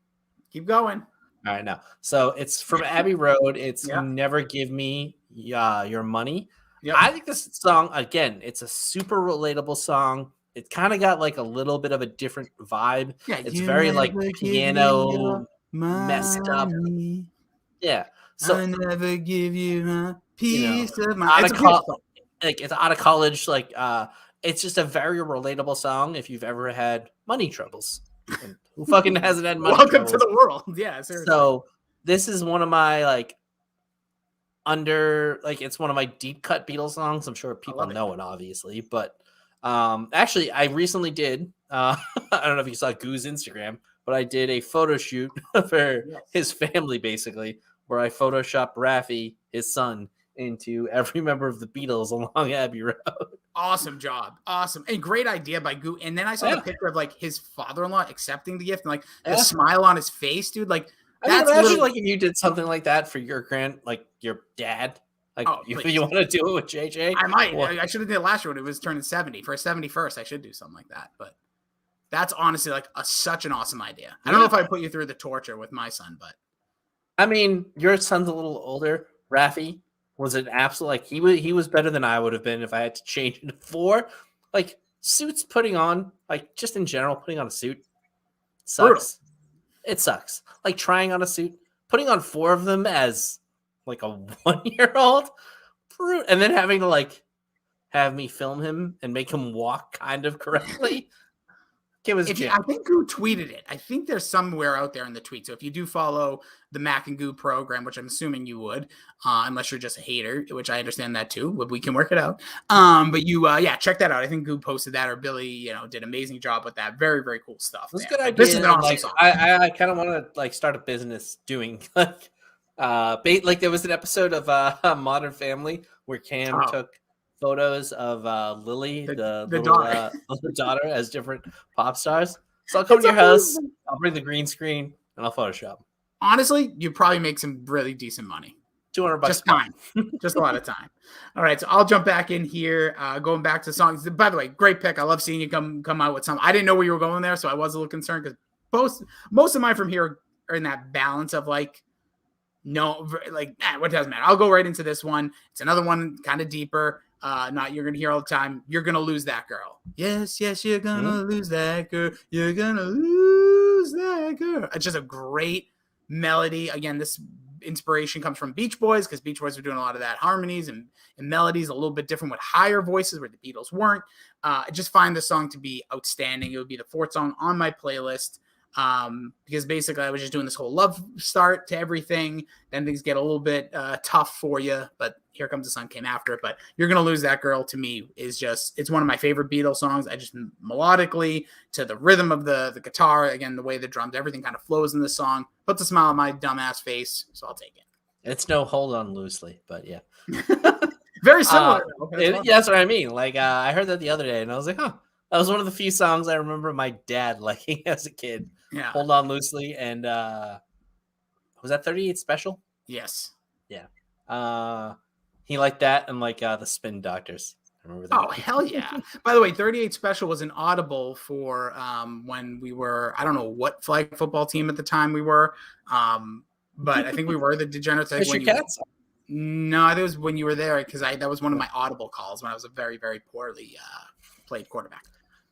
Keep going. All right, now. So it's from Abbey Road. It's Yep. Never Give Me Your Money. Yep. I think this song, again, it's a super relatable song. It kind of got like a little bit of a different vibe. Yeah, It's very like piano messed up. Yeah. So I never give you a piece of my. out It's of a beautiful song. like it's out of college, like it's just a very relatable song if you've ever had money troubles. And who fucking hasn't had money Welcome troubles? to the world. Yeah, seriously. So this is one of my like it's one of my deep cut Beatles songs. I'm sure people know it, obviously, but actually I recently did I don't know if you saw Goo's Instagram, but I did a photo shoot for his family, basically, where I photoshopped Raffi, his son, into every member of the Beatles along Abbey Road. Awesome job. Awesome. And great idea by Goo. And then I saw the picture of like his father-in-law accepting the gift and like the smile on his face, dude. Like, that's imagine like if you did something like that for your your dad. Like, if you want to do it with JJ, I might. I should have did it last year when it was turning 70 for a 71st. I should do something like that. But that's honestly like such an awesome idea. I don't know if I put you through the torture with my son, but I mean, your son's a little older. Raffi was an absolute, like, he was better than I would have been if I had to change it for like suits. Putting on, like, just in general, putting on a suit sucks. Brutal. It sucks. Like trying on a suit, putting on 4 of them as like a 1-year-old, and then having to like have me film him and make him walk kind of correctly. It was. I think Goo tweeted it. I think there's somewhere out there in the tweet. So if you do follow the Mac and Goo program, which I'm assuming you would, unless you're just a hater, which I understand that too, but we can work it out. But you, check that out. I think Goo posted that, or Billy, did an amazing job with that. Very, very cool stuff. That's a good idea. This is an awesome song. I kind of want to like start a business doing like, like there was an episode of Modern Family where Cam took photos of Lily, the little daughter, as different pop stars. So I'll come to your house, I'll bring the green screen, and I'll Photoshop. Honestly, you probably make some really decent money. $200. Just time. Just a lot of time. All right, so I'll jump back in here, going back to songs. By the way, great pick. I love seeing you come out with some. I didn't know where you were going there, so I was a little concerned because most of mine from here are in that balance of like, what doesn't matter. I'll go right into this one. It's another one kind of deeper. Not you're gonna hear all the time. You're gonna lose that girl. Yes, you're gonna lose that girl. You're gonna lose that girl. It's just a great melody. Again, this inspiration comes from Beach Boys because Beach Boys were doing a lot of that harmonies and melodies, a little bit different with higher voices where the Beatles weren't. I just find the song to be outstanding. It would be the 4th song on my playlist. Because basically I was just doing this whole love start to everything. Then things get a little bit tough for you, but Here Comes the Sun came after it. But You're Gonna Lose That Girl to me is just, it's one of my favorite Beatles songs. I just melodically, to the rhythm of the guitar, again, the way the drums, everything kind of flows in this song, puts a smile on my dumbass face, so I'll take it. It's no Hold On Loosely, but yeah. Very similar. That's what I mean. Like, I heard that the other day and I was like, that was one of the few songs I remember my dad liking as a kid. Yeah. Hold On Loosely. And was that 38 Special? Yes. Yeah. He liked that and like the Spin Doctors. I remember that. Oh, hell yeah. By the way, 38 Special was an audible for when we were, I don't know what flag football team at the time we were. But I think we were the Degenerates. Fisher Cats? No, I think it was when you were there because that was one of my audible calls when I was a very, very poorly played quarterback.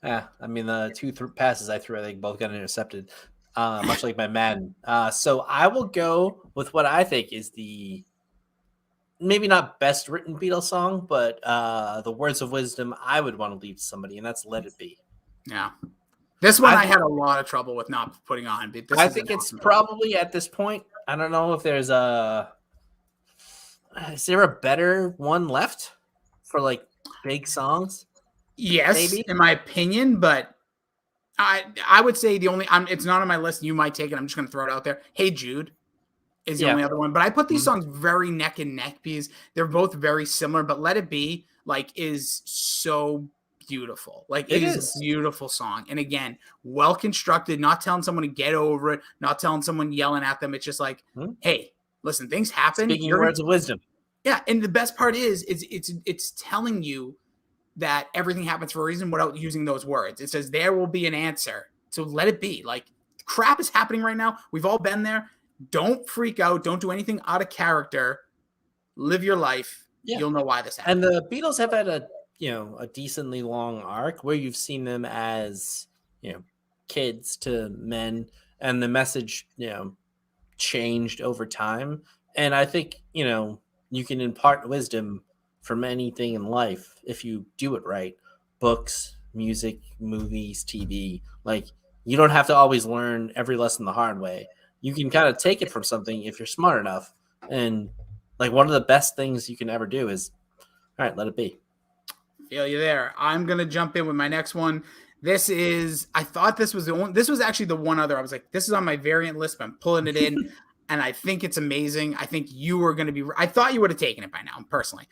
Yeah, I mean the two passes I threw, I think both got intercepted, much like my Madden. So I will go with what I think is the maybe not best written Beatles song, but the words of wisdom I would want to leave to somebody, and that's "Let It Be." Yeah, this one I had a lot of trouble with not putting on. But I think it's probably at this point. I don't know if there's a. Is there a better one left for like big songs? Yes, Maybe? in my opinion, but I would say the only it's not on my list. You might take it. I'm just going to throw it out there. Hey Jude is the only other one, but I put these songs very neck and neck because they're both very similar. But Let It Be is so beautiful. It is a beautiful song, and again, well constructed. Not telling someone to get over it. Not telling someone yelling at them. It's just like, hey, listen, things happen. Speaking words of wisdom. Yeah, and the best part is it's telling you that everything happens for a reason without using those words. It says there will be an answer. So let it be. Crap is happening right now. We've all been there. Don't freak out. Don't do anything out of character. Live your life. Yeah. You'll know why this happened. And the Beatles have had a decently long arc where you've seen them as, kids to men, and the message, changed over time. And I think, you can impart wisdom from anything in life if you do it right. Books, music, movies, TV. You don't have to always learn every lesson the hard way. You can kind of take it from something if you're smart enough. And one of the best things you can ever do is, all right, let it be. Feel you there. I'm going to jump in with my next one. I thought this was this was actually the one other. I was like, this is on my variant list, but I'm pulling it in. And I think it's amazing. I think you were going to be, I thought you would have taken it by now, personally.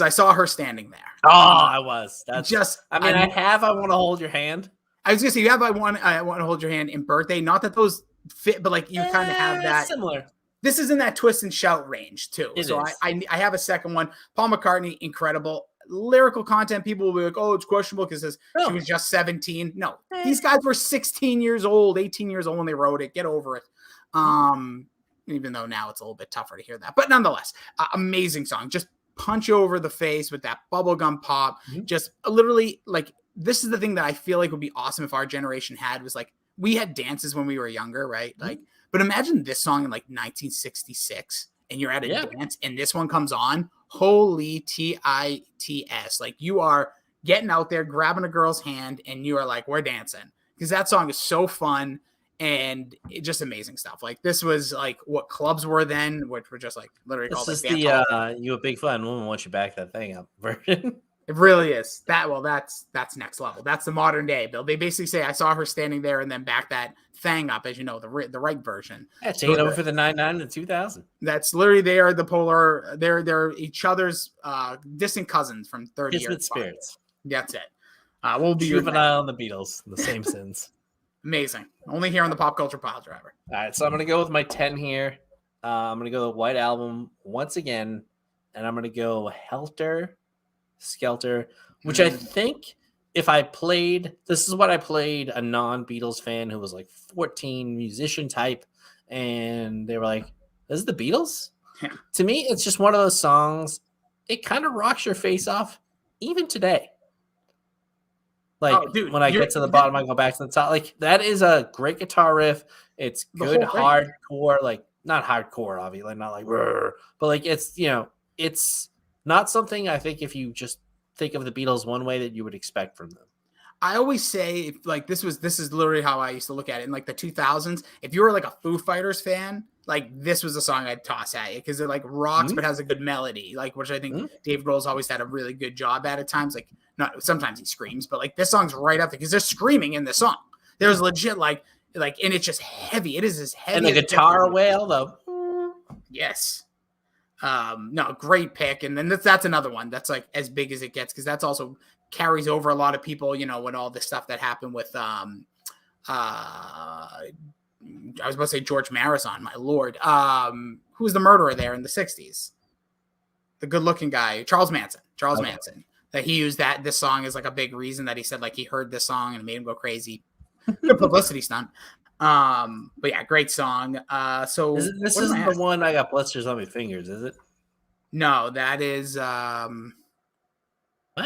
I saw her standing there. Oh, I was. That's just. I want to hold your hand. I was gonna say I want to hold your hand in Birthday. Not that those fit, but you kind of have that similar. This is in that twist and shout range too. I have a second one. Paul McCartney, incredible lyrical content. People will be like, "Oh, it's questionable because she was just 17." No, these guys were 16 years old, 18 years old when they wrote it. Get over it. Even though now it's a little bit tougher to hear that, but nonetheless, amazing song. Just punch over the face with that bubblegum pop. Just literally this is the thing that I feel like would be awesome if our generation had was we had dances when we were younger, right? But imagine this song in 1966 and you're at a dance and this one comes on. Holy tits. You are getting out there, grabbing a girl's hand and you are we're dancing because that song is so fun. And just amazing stuff. This was what clubs were then, which were just literally called. This is the you a big fun woman wants you back that thing up version. It really is. That's next level. That's the modern day, Bill. They basically say I saw her standing there and then back that thing up, as you know, the right version. Yeah, take it over for the 99 and 2000. That's literally they are the polar. They're each other's distant cousins from 30 Distant years. spirits. That's it. We'll be juvenile on the Beatles. The same sins. Amazing. Only here on the Pop Culture Pile Driver. All right, so I'm going to go with my 10 here. I'm going to go with White Album once again, and I'm going to go Helter Skelter, which I think if I played, this is what I played a non-Beatles fan who was 14, musician type, and they were like, this is the Beatles? Yeah. To me, it's just one of those songs, it kind of rocks your face off, even today. When I get to the bottom, I go back to the top. That is a great guitar riff. It's good hardcore, not hardcore, obviously, not but it's it's not something I think if you just think of the Beatles one way that you would expect from them. I always say this is literally how I used to look at it in the 2000s. If you were a Foo Fighters fan, this was a song I'd toss at you because it rocks but has a good melody, which I think Dave Grohl's always had a really good job at times. Not sometimes he screams, but this song's right up there because they're screaming in the song. There's legit and it's just heavy. It is as heavy. And the guitar wail though. Yes. No, great pick. And then that's another one that's as big as it gets because that's also carries over a lot of people. When all this stuff that happened with I was about to say George Marisson, my lord. Who was the murderer there in the 60s? The good-looking guy, Charles Manson. Manson. That he used this song as a big reason that he said he heard this song and it made him go crazy. Good publicity stunt. But yeah, great song. So this isn't the one I got blisters on my fingers, is it? No, that is Might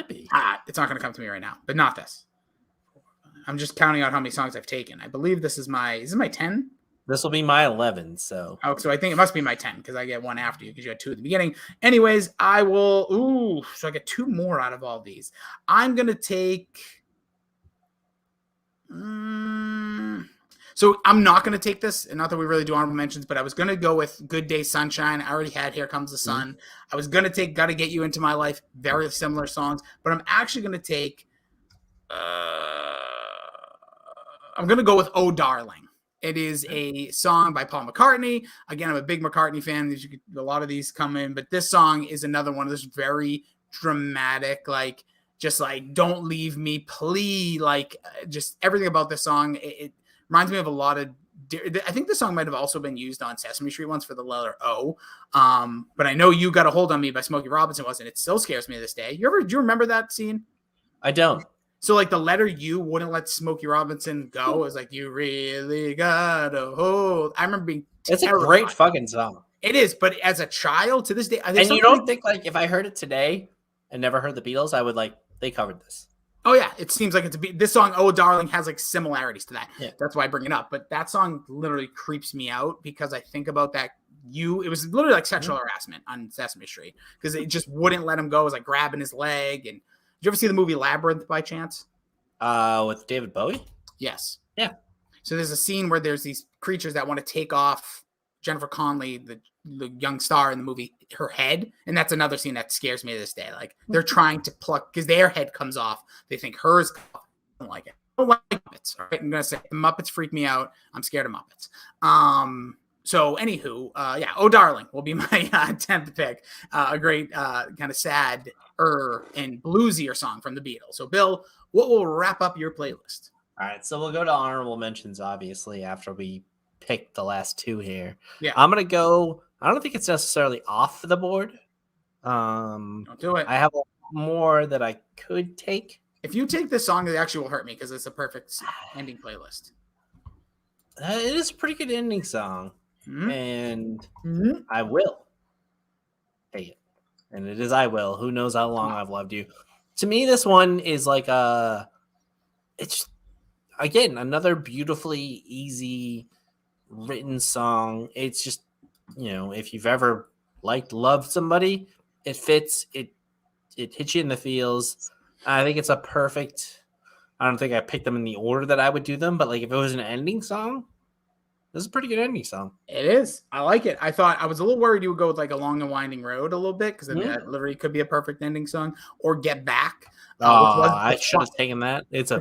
be. it's not going to come to me right now, but not this. I'm just counting out how many songs I've taken. I believe this is my 10? This will be my 11. So Oh, so I think it must be my 10 because I get one after you because you had 2 at the beginning. Anyways, I will. So I get 2 more out of all these. I'm going to take. So I'm not going to take this, and not that we really do honorable mentions, but I was going to go with Good Day Sunshine. I already had Here Comes the Sun. I was going to take Gotta Get You Into My Life, very similar songs, but I'm actually going to take, I'm going to go with Oh Darling. It is a song by Paul McCartney. Again, I'm a big McCartney fan. A lot of these come in, but this song is another one of those very dramatic, like, just like, don't leave me, please. Like, just everything about this song. It reminds me of a lot of. I think this song might have also been used on Sesame Street once for the letter O. But I know You Got a Hold on Me by Smokey Robinson wasn't. It still scares me to this day. Do you remember that scene? I don't. So like the letter U wouldn't let Smokey Robinson go. It was like, you really got a hold. I remember being. It's a great fucking song. It is, but as a child to this day, I think. And you don't think like if I heard it today and never heard the Beatles, I would like they covered this. Oh yeah, it seems like this song, Oh Darling, has like similarities to that. Yeah. That's why I bring it up. But that song literally creeps me out because I think about that. It was literally like sexual harassment on Sesame Street because it just wouldn't let him go. It was like grabbing his leg. And did you ever see the movie Labyrinth by chance? With David Bowie? Yes. Yeah. So there's a scene where there's these creatures that want to take off Jennifer Connelly, the young star in the movie, her head. And that's another scene that scares me to this day. Like they're trying to pluck because their head comes off. They think hers. I don't like it. I don't like Muppets. All right. I'm going to say the Muppets freak me out. I'm scared of Muppets. So anywho, yeah. Oh Darling will be my 10th pick. A great kind of sad and bluesier song from the Beatles. So Bill, what will wrap up your playlist? All right. So we'll go to honorable mentions, obviously, after we pick the last 2 here. Yeah. I'm going to go. I don't think it's necessarily off the board. Don't do it. I have a lot more that I could take. If you take this song, it actually will hurt me because it's a perfect ending playlist. It is a pretty good ending song. Mm-hmm. And I will take it. And it is I Will. Who knows how long I've loved you. To me, this one is like it's again another beautifully easy written song. It's just, if you've ever loved somebody, it fits. It hits you in the feels. I think it's a perfect. I don't think I picked them in the order that I would do them, but like if it was an ending song, this is a pretty good ending song. It is. I like it. I was a little worried you would go with like Along the Winding Road a little bit because that literally could be a perfect ending song, or Get Back. I should have taken that. It's a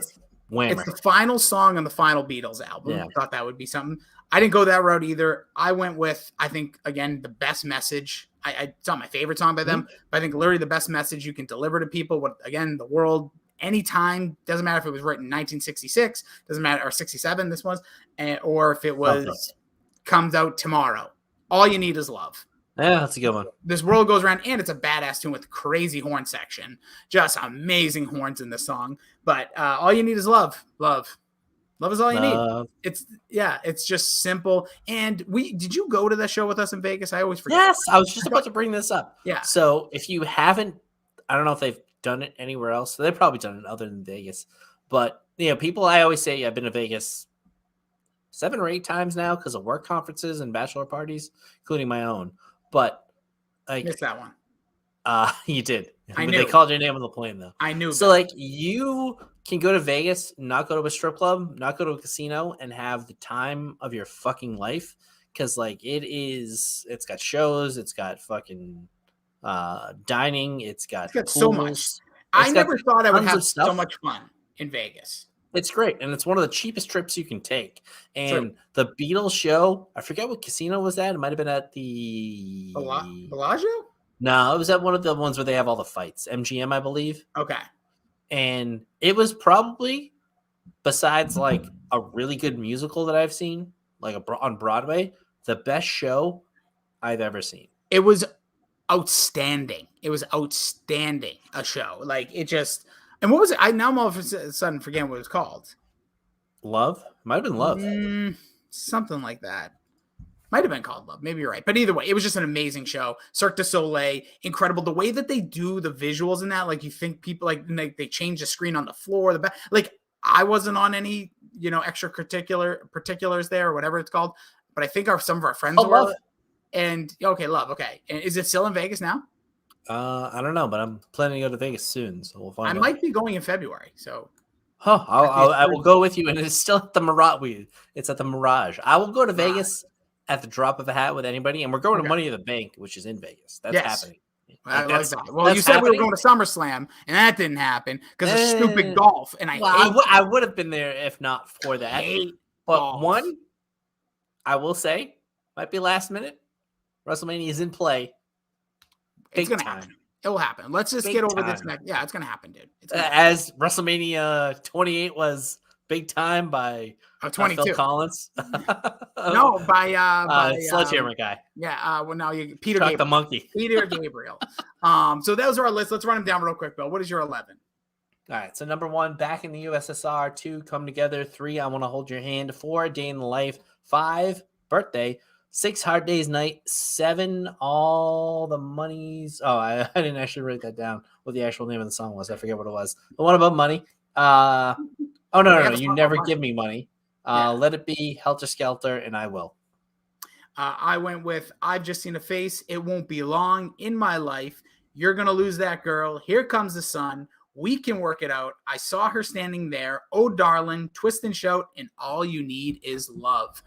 whammer. It's the final song on the final Beatles album. Yeah. I thought that would be something. I didn't go that route either. I went with, I think, again, The Best Message. It's not my favorite song by them, but I think literally the best message you can deliver to people. What, again, the world, anytime, doesn't matter if it was written in 1966, doesn't matter, or 67, this was, or if it was, comes out tomorrow. All you need is love. Yeah, that's a good one. This world goes around, and it's a badass tune with crazy horn section. Just amazing horns in this song. But all you need is love. Love is all you need. It's just simple. And did you go to that show with us in Vegas? I always forget. Yes, I was just about to bring this up. Yeah. So if you haven't, I don't know if they've done it anywhere else. So they've probably done it other than Vegas. But people, I always say I've been to Vegas 7 or 8 times now because of work conferences and bachelor parties, including my own. But like, missed that one. You did. I knew. They called your name on the plane though. I knew. So like you can go to Vegas, not go to a strip club, not go to a casino, and have the time of your fucking life. Because like it's got shows, it's got fucking dining, it's got so much. I never thought I would have so much fun in Vegas. It's great, and it's one of the cheapest trips you can take. And the Beatles show, I forget what casino was that. It might have been at the Bellagio? No, it was at one of the ones where they have all the fights. MGM, I believe. Okay. And it was probably, besides like a really good musical that I've seen, like on Broadway, the best show I've ever seen. It was outstanding. A show. Like it just. And what was it? Now I'm all of a sudden forgetting what it was called. Love? Might have been Love. Something like that. Might have been called Love. Maybe you're right. But either way, it was just an amazing show. Cirque du Soleil, incredible. The way that they do the visuals in that, like you think people like they change the screen on the floor, the back. Like I wasn't on any, particulars there or whatever it's called, but I think some of our friends were. Love. And okay, Love. Okay, and is it still in Vegas now? I don't know, but I'm planning to go to Vegas soon, so we'll find out. I might be going in February, so. I will go with you, and it's still at the Mirage. It's at the Mirage. I will go to Vegas at the drop of a hat with anybody, and we're going to Money in the Bank, which is in Vegas. That's happening. I like that. Well, you said we were going to SummerSlam, and that didn't happen because of stupid golf. And I would have been there if not for that. But golf. one, I will say, might be last minute. WrestleMania is in play. It's going to happen. It will happen. Let's just get over this next. Yeah, it's going to happen, dude. As WrestleMania 28 was big time by 22. Phil Collins. No, by Sledgehammer guy. Yeah. Well, now Peter Chuck Gabriel. the monkey. Peter Gabriel. So those are our lists. Let's run them down real quick, Bill. What is your 11? All right. So number 1, Back in the USSR. 2, Come Together. 3, I Want to Hold Your Hand. 4, Day in the Life. 5, Birthday. 6, Hard Day's Night. 7, All the Monies. Oh, I didn't actually write that down. What the actual name of the song was. I forget what it was. The one about money. No. You Never Give Me Money. Let It Be, Helter Skelter, and I Will. I went with I've Just Seen a Face. It Won't Be Long in My Life. You're going to Lose That Girl. Here Comes the Sun. We Can Work It Out. I Saw Her Standing There. Oh, Darling. Twist and Shout. And All You Need Is Love.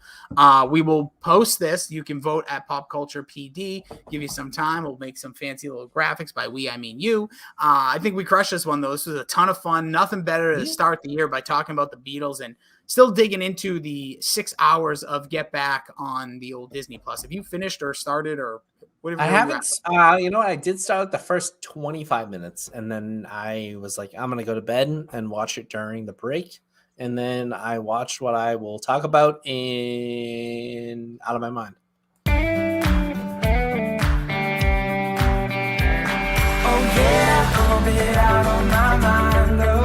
We will post this. You can vote at Pop Culture PD. Give you some time. We'll make some fancy little graphics. By we, I mean you. I think we crushed this one, though. This was a ton of fun. Nothing better to start the year by talking about the Beatles and still digging into the 6 hours of Get Back on the old Disney Plus. Have you finished or started or whatever? I haven't. I did start the first 25 minutes, and then I was like, I'm gonna go to bed and watch it during the break, and then I watched what I will talk about in Out of My Mind. Oh yeah, I'll be out on my mind, though.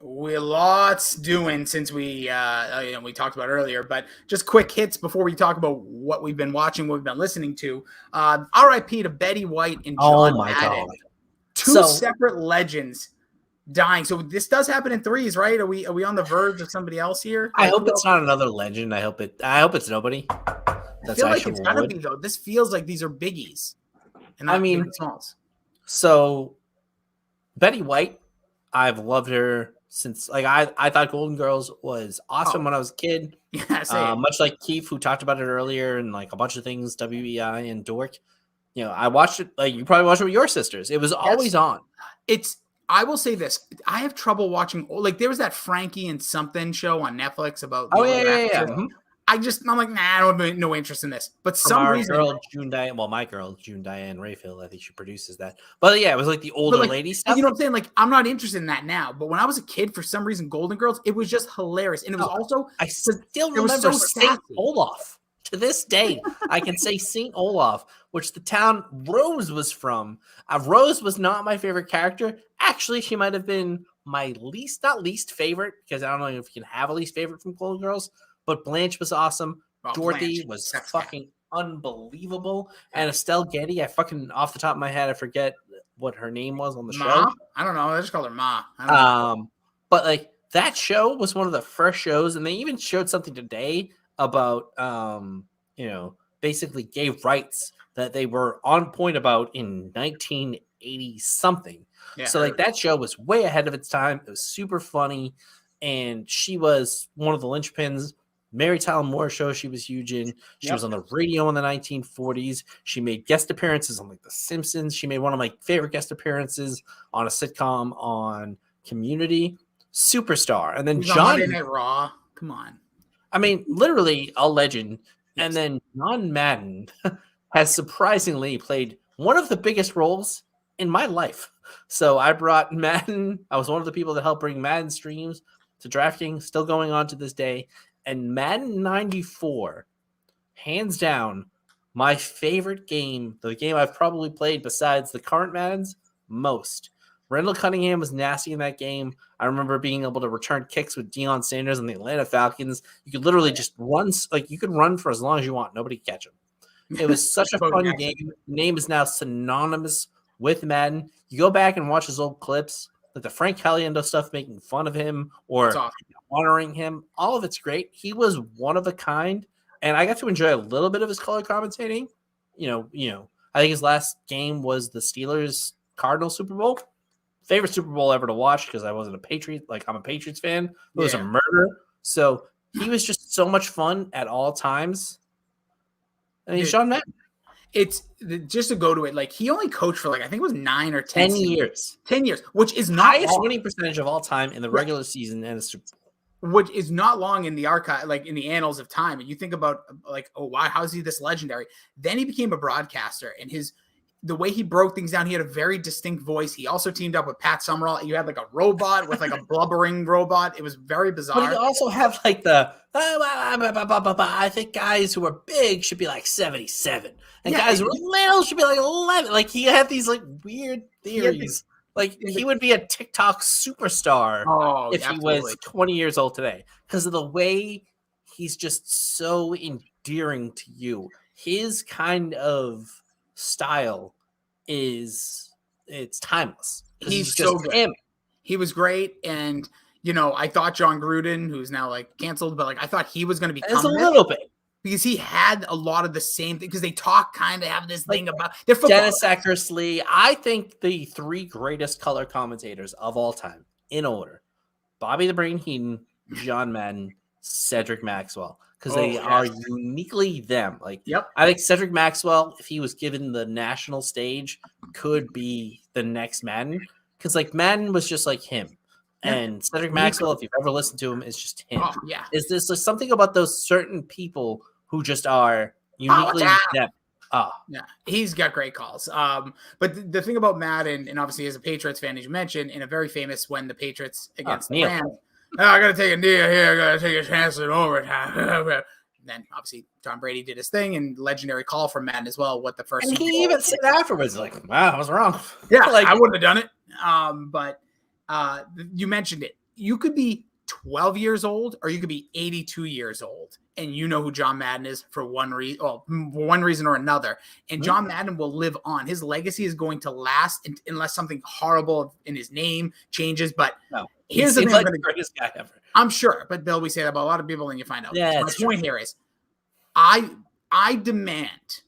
We're lots doing since we talked about earlier, but just quick hits before we talk about what we've been watching, what we've been listening to. R.I.P. to Betty White and John Madden. God. Two separate legends dying. So this does happen in threes, right? Are we on the verge of somebody else here? I hope it's not another legend. I hope it's nobody. I feel like it's gotta be though. This feels like these are biggies. And I mean, smalls. So Betty White, I've loved her since I thought Golden Girls was awesome when I was a kid. Yeah, much like Keith, who talked about it earlier, and like a bunch of things, WEI and Dork. I watched it. Like you probably watched it with your sisters. It was always on. I will say this: I have trouble watching. Like there was that Frankie and something show on Netflix about. Yeah. Mm-hmm. I'm like, nah, I don't have no interest in this. But some reason, my girl June Diane Rayfield, I think she produces that. But yeah, it was like the older lady stuff. You know what I'm saying? Like, I'm not interested in that now. But when I was a kid, for some reason, Golden Girls, it was just hilarious, and it was also I still remember Saint Olaf to this day. I can say Saint Olaf, which the town Rose was from. Rose was not my favorite character. Actually, she might have been my not least favorite, because I don't know if you can have a least favorite from Golden Girls. But Blanche was awesome. Dorothy was fucking unbelievable. And Estelle Getty, I fucking off the top of my head, I forget what her name was on the show. I don't know. I just called her Ma. But like that show was one of the first shows, and they even showed something today about basically gay rights that they were on point about in 1980 something. Yeah, so like that show was way ahead of its time. It was super funny, and she was one of the linchpins. Mary Tyler Moore show she was huge in. She was on the radio in the 1940s. She made guest appearances on like The Simpsons. She made one of my favorite guest appearances on a sitcom on Community. Superstar. And then John Raw. Come on. I mean, literally a legend. Yes. And then John Madden has surprisingly played one of the biggest roles in my life. So I brought Madden. I was one of the people that helped bring Madden streams to DraftKings, still going on to this day. And Madden 94, hands down, my favorite game, the game I've probably played besides the current Maddens most, Randall Cunningham was nasty in that game. I remember being able to return kicks with Deion Sanders and the Atlanta Falcons. You could literally just run, like you could run for as long as you want. Nobody could catch him. It was such a fun game. The name is now synonymous with Madden. You go back and watch his old clips, like the Frank Caliendo stuff, making fun of him or honoring him. All of it's great. He was one of a kind, and I got to enjoy a little bit of his color commentating. You know. I think his last game was the Steelers Cardinals Super Bowl. Favorite Super Bowl ever to watch because I wasn't a Patriot. Like I'm a Patriots fan. It was a murder. So he was just so much fun at all times. And he's John Madden. It's just to go to it. Like he only coached for I think it was 9 or 10 years. 10 years, which is not highest winning percentage of all time in the regular season and the Super Bowl. Which is not long in the archive, like in the annals of time. And you think about oh wow, how is he this legendary? Then he became a broadcaster, and the way he broke things down, he had a very distinct voice. He also teamed up with Pat Summerall. You had a robot with a blubbering robot. It was very bizarre. But he also had I think guys who are big should be 77. And guys who are little should be 11. Like he had these weird theories. He would be a TikTok superstar if he was 20 years old today. Because of the way he's just so endearing to you. His kind of style it's timeless. He's so good. Him. He was great, and I thought John Gruden, who's now canceled, but I thought he was going to become a little bit because he had a lot of the same thing. Because they have this thing about their football. Dennis Eckersley. I think the 3 greatest color commentators of all time, in order: Bobby the Brain Heenan, John Madden, Cedric Maxwell. Because they are uniquely them. I think Cedric Maxwell, if he was given the national stage, could be the next Madden. Because Madden was just like him. And Cedric Maxwell, if you've ever listened to him, is just him. Oh, yeah. Is this something about those certain people who just are uniquely them? Yeah, he's got great calls. But the thing about Madden, and obviously as a Patriots fan, as you mentioned, in a very famous when the Patriots against the Rams. I got to take a knee here. I got to take a chance at overtime. And then, obviously, Tom Brady did his thing, and legendary call from Madden as well. What the first? And he even said afterwards, wow, I was wrong. Yeah, I wouldn't have done it. But you mentioned it. You could be 12 years old, or you could be 82 years old, and you know who John Madden is for one reason or another. And John Madden will live on. His legacy is going to last unless something horrible in his name changes. But here's the thing: the greatest guy ever. I'm sure, but Bill, we say that about a lot of people, and you find out. Yeah, my point here is, I demand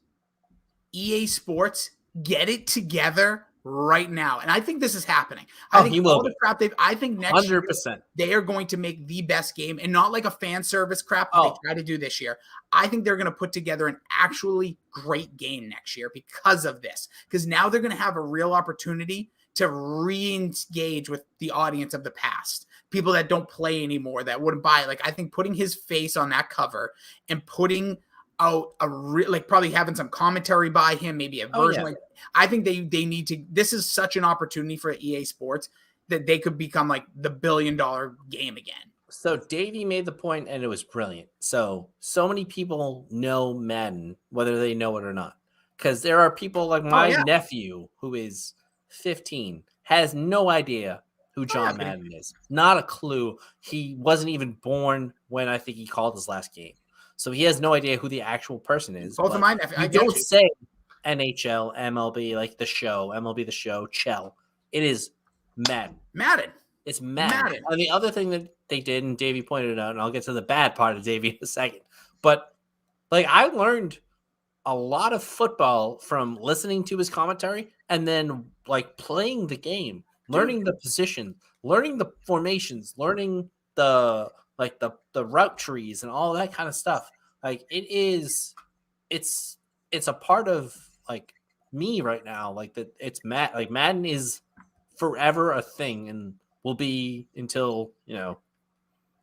EA Sports get it together right now, and I think this is happening. I think all the crap I think next 100%. year they are going to make the best game, and not like a fan service crap that they try to do this year. I think they're going to put together an actually great game next year because of this. Because now they're going to have a real opportunity to re-engage with the audience of the past. People that don't play anymore, that wouldn't buy it. I think putting his face on that cover and putting out probably having some commentary by him, maybe a version. I think they need to. This is such an opportunity for EA Sports that they could become the $1 billion game again. So Davey made the point, and it was brilliant. So many people know Madden, whether they know it or not, because there are people like my nephew who is 15, has no idea who John Madden is. Not a clue. He wasn't even born when I think he called his last game. So he has no idea who the actual person is. Both of mine. I don't say NHL, MLB, the show, MLB The Show, Chell. It is Madden. It's Madden. And the other thing that they did, and Davey pointed out, and I'll get to the bad part of Davey in a second, but I learned a lot of football from listening to his commentary and then playing the game, learning the position, learning the formations, learning the route trees and all that kind of stuff. It's a part of me right now. It's Madden is forever a thing and will be until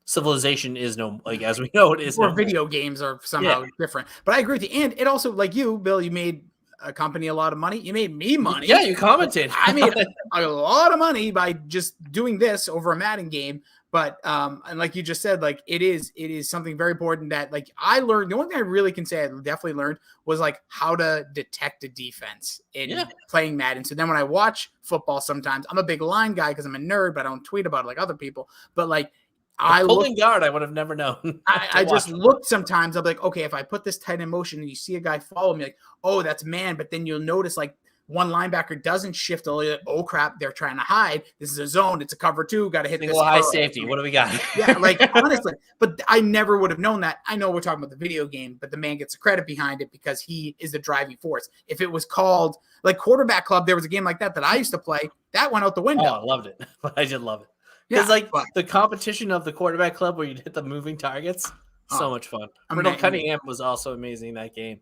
civilization is no as we know it is. Or video games are somehow different. But I agree with you. And it also, like you, Bill, you made a company a lot of money. You made me money. Yeah, you commented. I made a lot of money by just doing this over a Madden game. But and like you just said, like it is something very important that like I learned. The only thing I really can say I definitely learned was like how to detect a defense in playing Madden. So then when I watch football, sometimes I'm a big line guy because I'm a nerd, but I don't tweet about it like other people. But like pulling guard, I would have never known. I just looked sometimes. I'm like, okay, if I put this tight in motion and you see a guy follow me, like, oh, that's man. But then you'll notice like one linebacker doesn't shift a little. Oh crap, they're trying to hide. This is a zone. It's a cover two. Got to hit this high safety. What do we got? Yeah, like honestly, but I never would have known that. I know we're talking about the video game, but the man gets the credit behind it because he is the driving force. If it was called like Quarterback Club, there was a game like that I used to play. That went out the window. Oh, I loved it. I did love it. Because the competition of the Quarterback Club where you'd hit the moving targets, so much fun. Riddle Cunningham was also amazing in that game.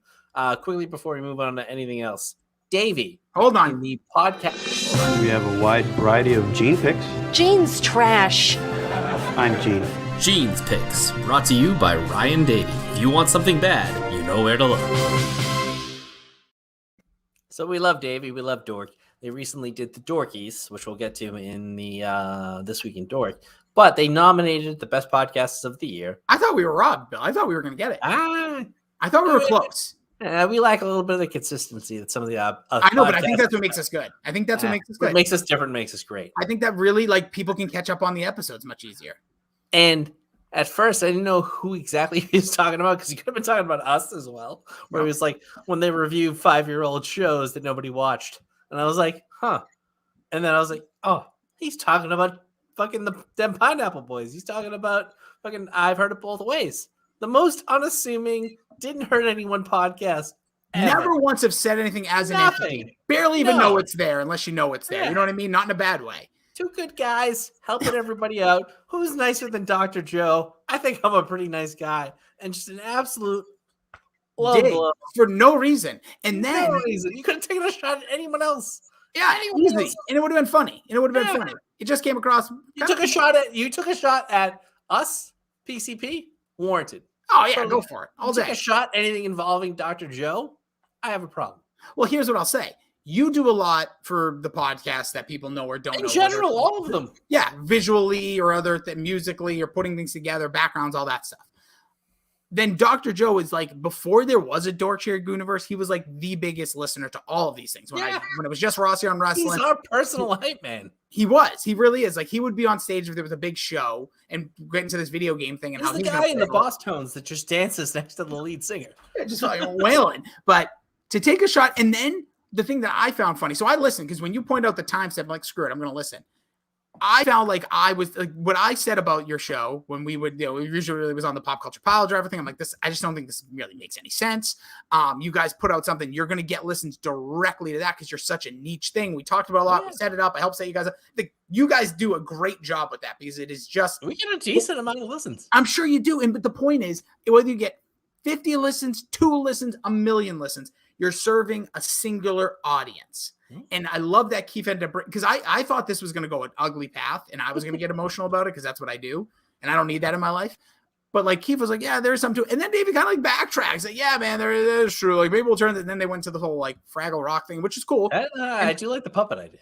Quickly before we move on to anything else, Davey, hold on. In the podcast, we have a wide variety of Gene picks. Gene's trash. I'm Gene. Gene's Picks, brought to you by Ryan Davey. If you want something bad, you know where to look. So we love Davey, we love Dork. They recently did the Dorkies, which we'll get to in the This Week in Dork. But they nominated the best podcasts of the year. I thought we were robbed, Bill. I thought we were going to get it. I thought we were close. We lack a little bit of the consistency that some of the I know, but I think that's what makes us good. I think that's what makes us good. What makes us different makes us great. I think that really, like, people can catch up on the episodes much easier. And at first, I didn't know who exactly he was talking about because he could have been talking about us as well. Where it was like when they review 5-year-old shows that nobody watched. And I was like, huh. And then I was like, oh, he's talking about fucking them Pineapple Boys. He's talking about fucking I've Heard It Both Ways. The most unassuming, didn't hurt anyone podcast ever. Never once have said anything as an entity. Barely even know it's there unless you know it's there. You know what I mean? Not in a bad way. Two good guys helping everybody out. Who's nicer than Dr. Joe? I think I'm a pretty nice guy. And just an absolute love for no reason. And then you could have taken a shot at anyone else. Yeah, easy. And it would have been funny. It just came across. You took a shot at us, PCP, warranted. Oh yeah, go for it. All day. Take a shot anything involving Dr. Joe, I have a problem. Well, here's what I'll say. You do a lot for the podcast that people know or don't know. In general, all of them. Yeah, visually or musically or putting things together, backgrounds, all that stuff. Then Dr. Joe is like, before there was a Dork Shared Universe, he was like the biggest listener to all of these things. When it was just Rossi on wrestling. He's our personal hype man. He really is. Like, he would be on stage if there was a big show and get into this video game thing. And he's the guy in the Boss Tones that just dances next to the lead singer. Yeah, just like wailing. But to take a shot, and then the thing that I found funny, so I listened, because when you point out the time step, I'm like, screw it, I'm going to listen. I found like I was like what I said about your show when we would, usually was on the Pop Culture Pile Driver thing. I'm like, this, I just don't think this really makes any sense. You guys put out something, you're going to get listens directly to that because you're such a niche thing. We talked about a lot. We set it up. I helped set you guys up. You guys do a great job with that because it is just. We get a decent amount of listens. I'm sure you do. But the point is, whether you get 50 listens, 2 listens, 1 million listens, you're serving a singular audience. And I love that Keith ended up, because I thought this was going to go an ugly path and I was going to get emotional about it because that's what I do. And I don't need that in my life. But like Keith was like, yeah, there's something to it. And then David kind of like backtracks. Like, yeah, man, there is true. Like maybe we'll turn it. And then they went to the whole like Fraggle Rock thing, which is cool. I do like the puppet idea.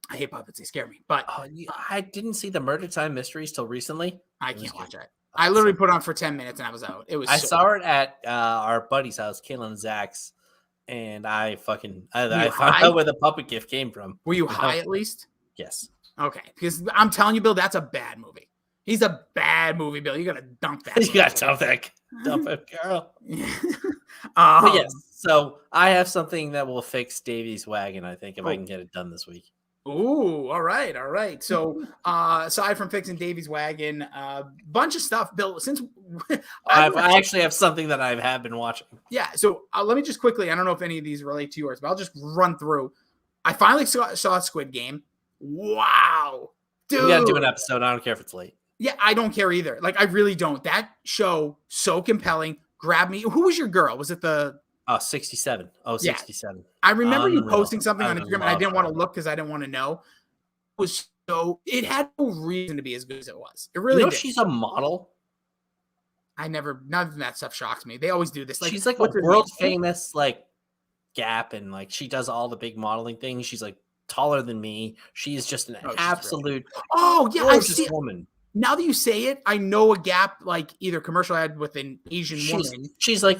I hate puppets. They scare me. But I didn't see the Murder Time Mysteries till recently. I can't watch it. I literally put on for 10 minutes and I was out. I saw it at our buddy's house, Kayla and Zach's. And I found out where the puppet gift came from. Were you high at least? Yes. Okay. Because I'm telling you, Bill, that's a bad movie. He's a bad movie, Bill. You got to dump that. You got to dump it, girl. But yes. So I have something that will fix Davey's wagon, I think, if I can get it done this week. Ooh, all right. So aside from fixing Davey's wagon, bunch of stuff, Bill, since I actually have something that I have been watching. Yeah. So let me just quickly, I don't know if any of these relate to yours, but I'll just run through. I finally saw Squid Game. Wow. Dude. We got to do an episode. I don't care if it's late. Yeah, I don't care either. Like, I really don't. That show, so compelling. Grab me. Who was your girl? Was it the... 67. Oh, 67. Yeah. I remember you posting something on Instagram, and I didn't want to look because I didn't want to know. It had no reason to be as good as it was. It really did. She's a model. None of that stuff shocks me. They always do this. Like, she's like a world famous, like, Gap, and like she does all the big modeling things. She's like taller than me. She's just an she's absolute Oh yeah, I've gorgeous seen. woman. Now that you say it, I know a Gap like either commercial ad with an Asian woman. She's like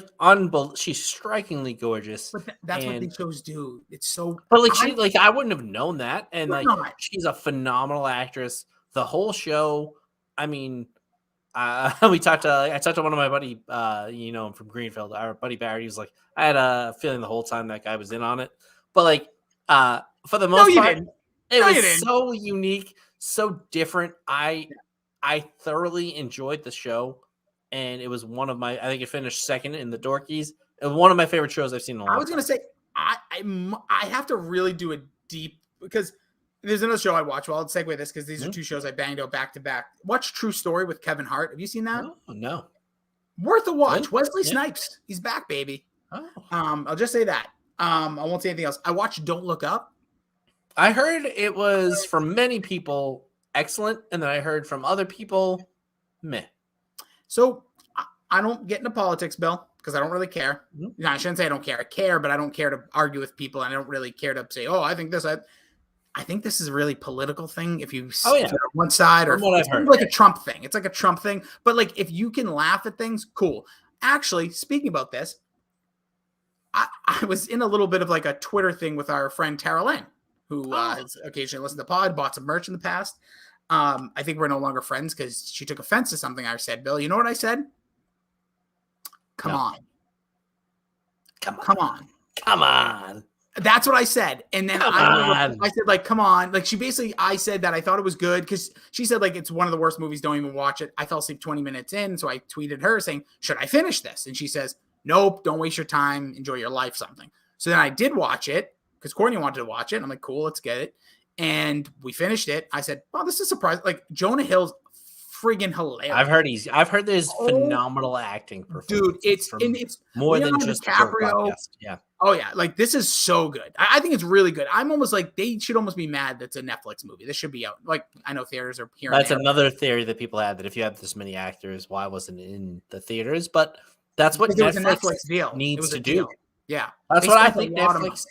she's strikingly gorgeous. But that's what these shows do. It's so. But like I wouldn't have known that, and like not. she's a phenomenal actress. The whole show. I mean, I talked to one of my buddy, from Greenfield, our buddy Barry. He was like, I had a feeling the whole time that guy was in on it, but like, for the most part, it was so unique, so different. I thoroughly enjoyed the show, and it was one of my. I think it finished second in the Dorkies. It was one of my favorite shows I've seen in a long time. I was gonna say I have to really do a deep because there's another show I watch. Well, I'll segue this because these are two shows I banged out back to back. Watch True Story with Kevin Hart. Have you seen that? Oh, no. Worth a watch. Wesley Snipes. He's back, baby. Oh. I'll just say that. I won't say anything else. I watched Don't Look Up. I heard it was from many people excellent, and then I heard from other people meh. So I don't get into politics, Bill, because I don't really care. Mm-hmm. No, I shouldn't say I don't care. I care, but I don't care to argue with people, and I don't really care to say, oh, I think this. I think this is a really political thing. If you sit on one side, or it's like a Trump thing. It's like a Trump thing. But like, if you can laugh at things, cool. Actually, speaking about this, I was in a little bit of like a Twitter thing with our friend Tara Lynn, who has occasionally listened to the pod, bought some merch in the past. I think we're no longer friends because she took offense to something I said. Bill, you know what I said? Come on. That's what I said. And then I said, like, come on. Like, I said that I thought it was good because she said, like, it's one of the worst movies. Don't even watch it. I fell asleep 20 minutes in. So I tweeted her saying, should I finish this? And she says, nope, don't waste your time. Enjoy your life, something. So then I did watch it because Courtney wanted to watch it. I'm like, cool, let's get it. And we finished it. I said, wow, this is surprising. Like, Jonah Hill's friggin' hilarious. I've heard there's phenomenal acting performance. Dude, it's more than just DiCaprio. Yeah. Oh yeah, like this is so good. I think it's really good. I'm almost like they should almost be mad that's a Netflix movie. This should be out. Like I know theaters are here. That's another theory that people have, that if you have this many actors, why wasn't it in the theaters? But that's what Netflix deal. needs to do. Yeah, that's what I think Netflix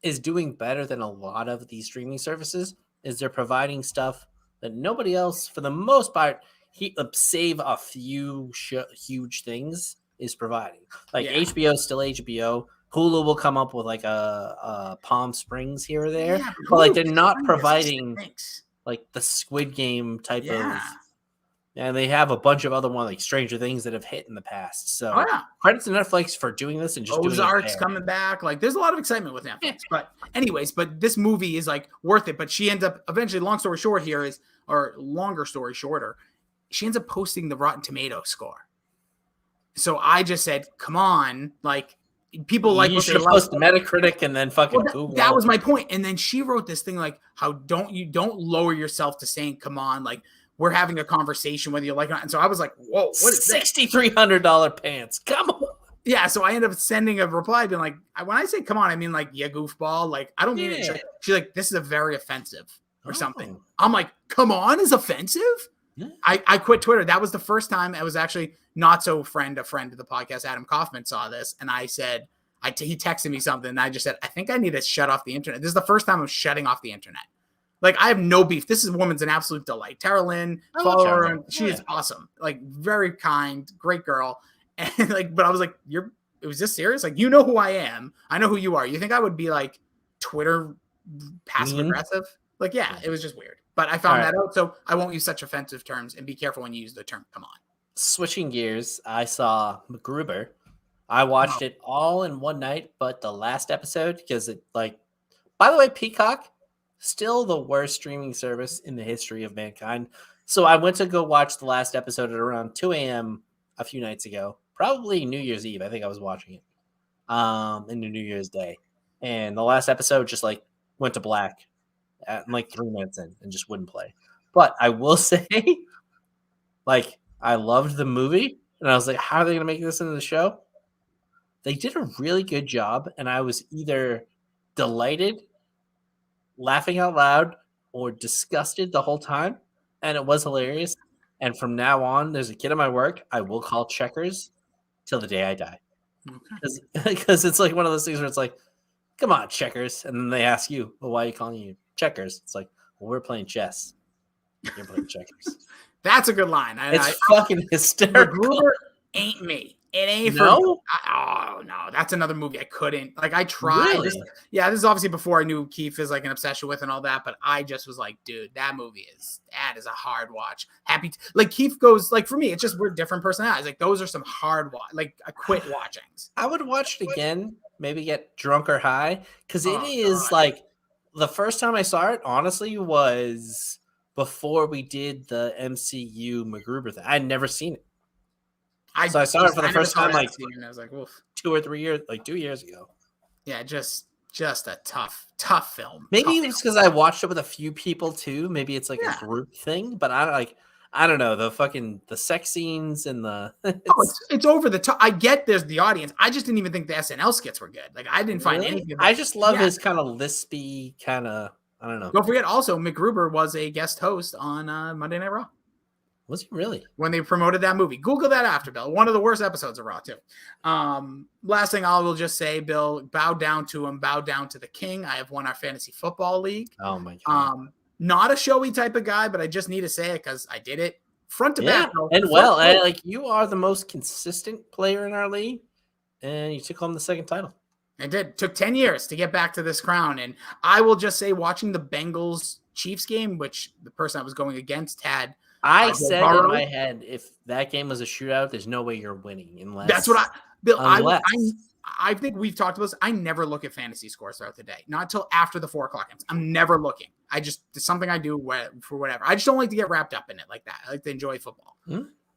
is doing better than a lot of these streaming services. Is they're providing stuff that nobody else, for the most part, save a few huge things, is providing. Like HBO is still HBO. Hulu will come up with like a Palm Springs here or there, but like they're not providing like the Squid Game type of. And they have a bunch of other ones like Stranger Things that have hit in the past. So credit to Netflix for doing this and just doing it. Ozark's coming back. Like there's a lot of excitement with Netflix. But anyways, this movie is like worth it. But she ends up eventually, long story short here or longer story shorter, she ends up posting the Rotten Tomato score. So I just said, come on, like people like you should post Metacritic and then fucking Google. That was my point. And then she wrote this thing like, how don't lower yourself to saying, come on, like we're having a conversation whether you like it or not. And so I was like, whoa, what is $6,300 pants? Come on. Yeah, so I ended up sending a reply being like, when I say come on, I mean like, yeah, goofball. Like, I don't mean it. She's like, this is a very offensive or something. I'm like, come on is offensive? Yeah. I quit Twitter. That was the first time. I was actually not so a friend of the podcast, Adam Kaufman, saw this. And I said, he texted me something. And I just said, I think I need to shut off the internet. This is the first time I'm shutting off the internet. Like, I have no beef. This woman's an absolute delight. Tara Lynn, follow her. She is awesome. Like, very kind, great girl. And like, but I was like, it was just serious? Like, you know who I am. I know who you are. You think I would be like Twitter passive aggressive? Like, yeah, it was just weird. But I found that out, so I won't use such offensive terms, and be careful when you use the term come on. Switching gears, I saw MacGruber. I watched it all in one night, but the last episode, because it like, by the way, Peacock, still the worst streaming service in the history of mankind. So I went to go watch the last episode at around 2 a.m. a few nights ago, probably New Year's Eve. I think I was watching it into New Year's Day. And the last episode just like went to black at like 3 minutes in and just wouldn't play. But I will say, like, I loved the movie, and I was like, how are they going to make this into the show? They did a really good job, and I was either delighted, laughing out loud, or disgusted the whole time, and it was hilarious. And from now on, there's a kid at my work I will call Checkers till the day I die. Because it's like one of those things where it's like, come on, checkers. And then they ask you, well, why are you calling you checkers? It's like, well, we're playing chess. You're playing checkers. That's a good line. It's fucking hysterical. MacGruber ain't me. It ain't for No? me. Oh no, that's another movie I couldn't. Like I tried. Really? This is obviously before I knew Keith is like an obsession with and all that. But I just was like, dude, that is a hard watch. Like Keith goes like for me, it's just we're different personalities. Like those are some hard watch. Like I quit watchings. I would watch it again, maybe get drunk or high, because it is God. like the first time I saw it, honestly, was before we did the MCU MacGruber thing. I'd never seen it. So I saw it for the first time like and I was like, oof. 2 or 3 years, like 2 years ago. Yeah, just a tough film. Maybe it's because I watched it with a few people too. Maybe it's like a group thing, but I don't know, the sex scenes and the it's over the top. I get there's the audience. I just didn't even think the SNL skits were good. Like I didn't find anything. I just love his kind of lispy kind of. I don't know. Don't forget also MacGruber was a guest host on Monday Night Raw. Was he really? When they promoted that movie. Google that after, Bill. One of the worst episodes of Raw, too. Last thing I will just say, Bill, bow down to him, bow down to the king. I have won our fantasy football league. Oh, my God. Not a showy type of guy, but I just need to say it because I did it. Front to back. Though. And like you are the most consistent player in our league, and you took home the second title. I did. It took 10 years to get back to this crown. And I will just say, watching the Bengals-Chiefs game, which the person I was going against had – I said in my head, if that game was a shootout, there's no way you're winning unless that's what Bill. Unless. I think we've talked about this. I never look at fantasy scores throughout the day, not until after the 4 o'clock games. I'm never looking. It's something I do for whatever. I just don't like to get wrapped up in it like that. I like to enjoy football.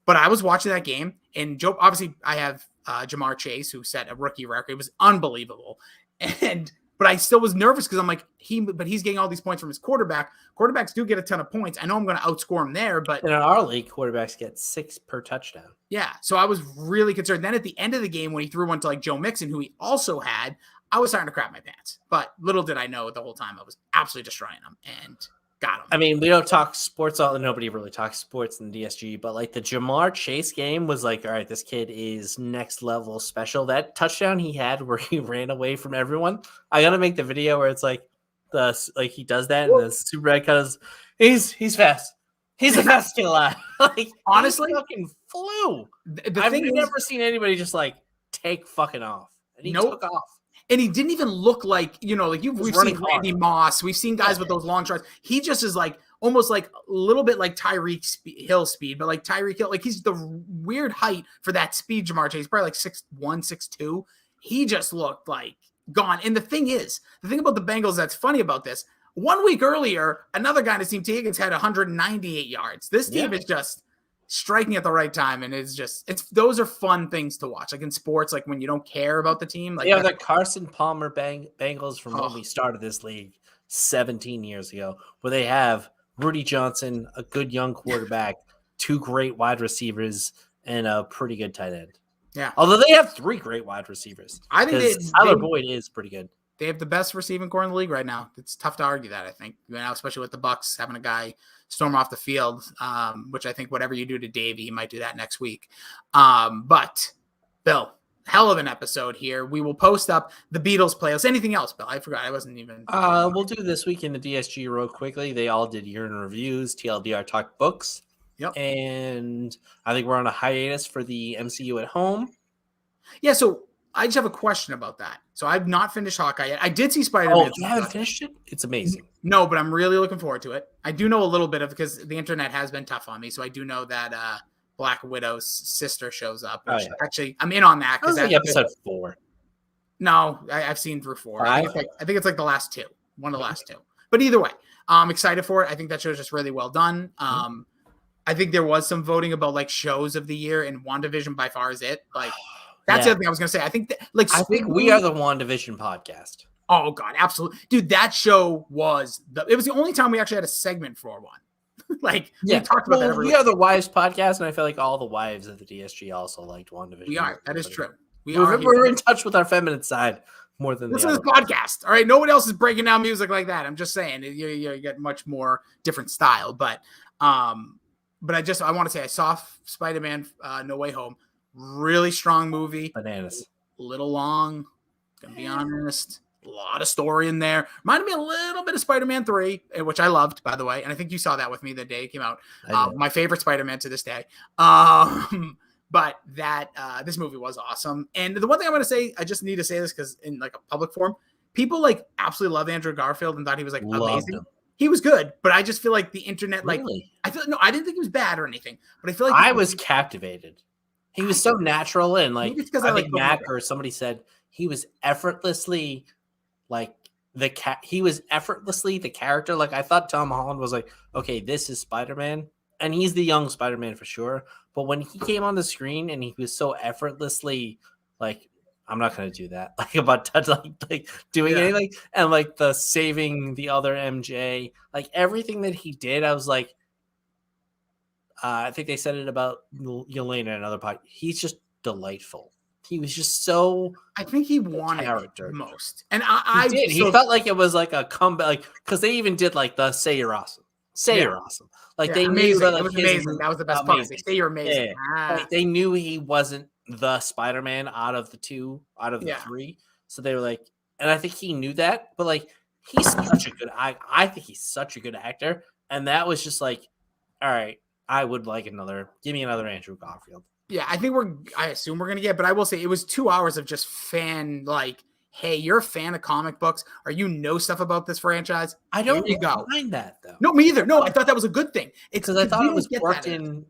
But I was watching that game, and Joe. Obviously, I have Jamar Chase, who set a rookie record. It was unbelievable, But I still was nervous because I'm like, he's getting all these points from his quarterback. Quarterbacks do get a ton of points. I know I'm going to outscore him there, but in our league, quarterbacks get 6 per touchdown. Yeah. So I was really concerned. Then at the end of the game, when he threw one to like Joe Mixon, who he also had, I was starting to crap my pants. But little did I know the whole time I was absolutely destroying him and got him. I mean, we don't talk sports. Nobody really talks sports in the DSG, but like the Jamar Chase game was like, all right, this kid is next level special. That touchdown he had where he ran away from everyone. I gotta make the video where it's like he does that and the super bad cut is he's fast. He's the fastest kid alive. Like honestly, he fucking flew. I've never seen anybody just like take fucking off. And he took off. And he didn't even look like, we've seen Randy Moss. We've seen guys with those long strides. He just is like almost like a little bit like Tyreek Hill speed, but like Tyreek Hill, like he's the weird height for that speed. Jamar Chase, probably like 6'1", 6'2". He just looked like gone. And the thing about the Bengals that's funny about this, 1 week earlier, another guy in his team, T. Higgins, had 198 yards. This team is just striking at the right time, and those are fun things to watch. Like in sports, like when you don't care about the team, like the Carson Palmer Bengals from when we started this league 17 years ago, where they have Rudy Johnson, a good young quarterback, 2 great wide receivers, and a pretty good tight end. Yeah, although they have 3 great wide receivers. I think Tyler Boyd is pretty good. They have the best receiving core in the league right now. It's tough to argue that, I think, especially with the Bucs having a guy storm off the field, which I think whatever you do to Davey, he might do that next week. But, Bill, hell of an episode here. We will post up the Beatles playlist. Anything else, Bill? I forgot. I wasn't even. We'll do this week in the DSG real quickly. They all did year in reviews, TLDR talk books. Yep. And I think we're on a hiatus for the MCU at home. Yeah, so I just have a question about that. So I've not finished Hawkeye yet. I did see Spider-Man. Oh, you haven't finished it? It's amazing. No, but I'm really looking forward to it. I do know a little bit of because the internet has been tough on me. So I do know that Black Widow's sister shows up. Which actually, I'm in on that. Because that's like episode 4. No, I've seen through 4. I think it's like the last 2. One of the last 2. But either way, I'm excited for it. I think that show's just really well done. I think there was some voting about like shows of the year, and WandaVision by far is it. Like that's the other thing I was gonna say. I think we are the WandaVision podcast. Oh God, absolutely, dude. That show was it was the only time we actually had a segment for one. We talked about that every week. We are the Wives podcast, and I feel like all the wives of the DSG also liked WandaVision. We are. That is true. We're in touch with our feminine side more than this is a podcast. All right, no one else is breaking down music like that. I'm just saying you get much more different style, but I want to say I saw Spider-Man No Way Home. Really strong movie. Bananas. A little long. Gonna be honest. A lot of story in there. Reminded me a little bit of Spider-Man 3, which I loved, by the way. And I think you saw that with me the day it came out. My favorite Spider-Man to this day. But that this movie was awesome. And the one thing I'm going to say, I just need to say this because in like a public forum, people like absolutely loved Andrew Garfield and thought he was like amazing. Him. He was good, but I just feel like the internet, like, really? I didn't think he was bad or anything, but I feel like I was captivated. He was so natural and like, I think Mac or somebody said he was effortlessly like he was effortlessly the character. Like I thought Tom Holland was like, okay, this is Spider-Man. And he's the young Spider-Man for sure. But when he came on the screen and he was so effortlessly like, I'm not going to do that. Like about like doing anything. And like the saving the other MJ, like everything that he did, I was like, I think they said it about Yelena in another podcast. He's just delightful. He was just so. I think he wanted character it the most, and I did. He felt like it was like a comeback, like because they even did like the "Say You're Awesome." Say you're awesome. Like they amazing. knew that like, it was amazing. That was the best part. They say you're amazing. Yeah. Like, they knew he wasn't the Spider-Man out of the three. So they were like, and I think he knew that, but like he's such a good. I think he's such a good actor, and that was just like, all right, I would like give me another Andrew Garfield. Yeah, I assume we're gonna get, but I will say it was 2 hours of just fan like, hey, you're a fan of comic books, or you know stuff about this franchise. I don't mind that though. No, me either. No, I thought that was a good thing. It's because I thought it was working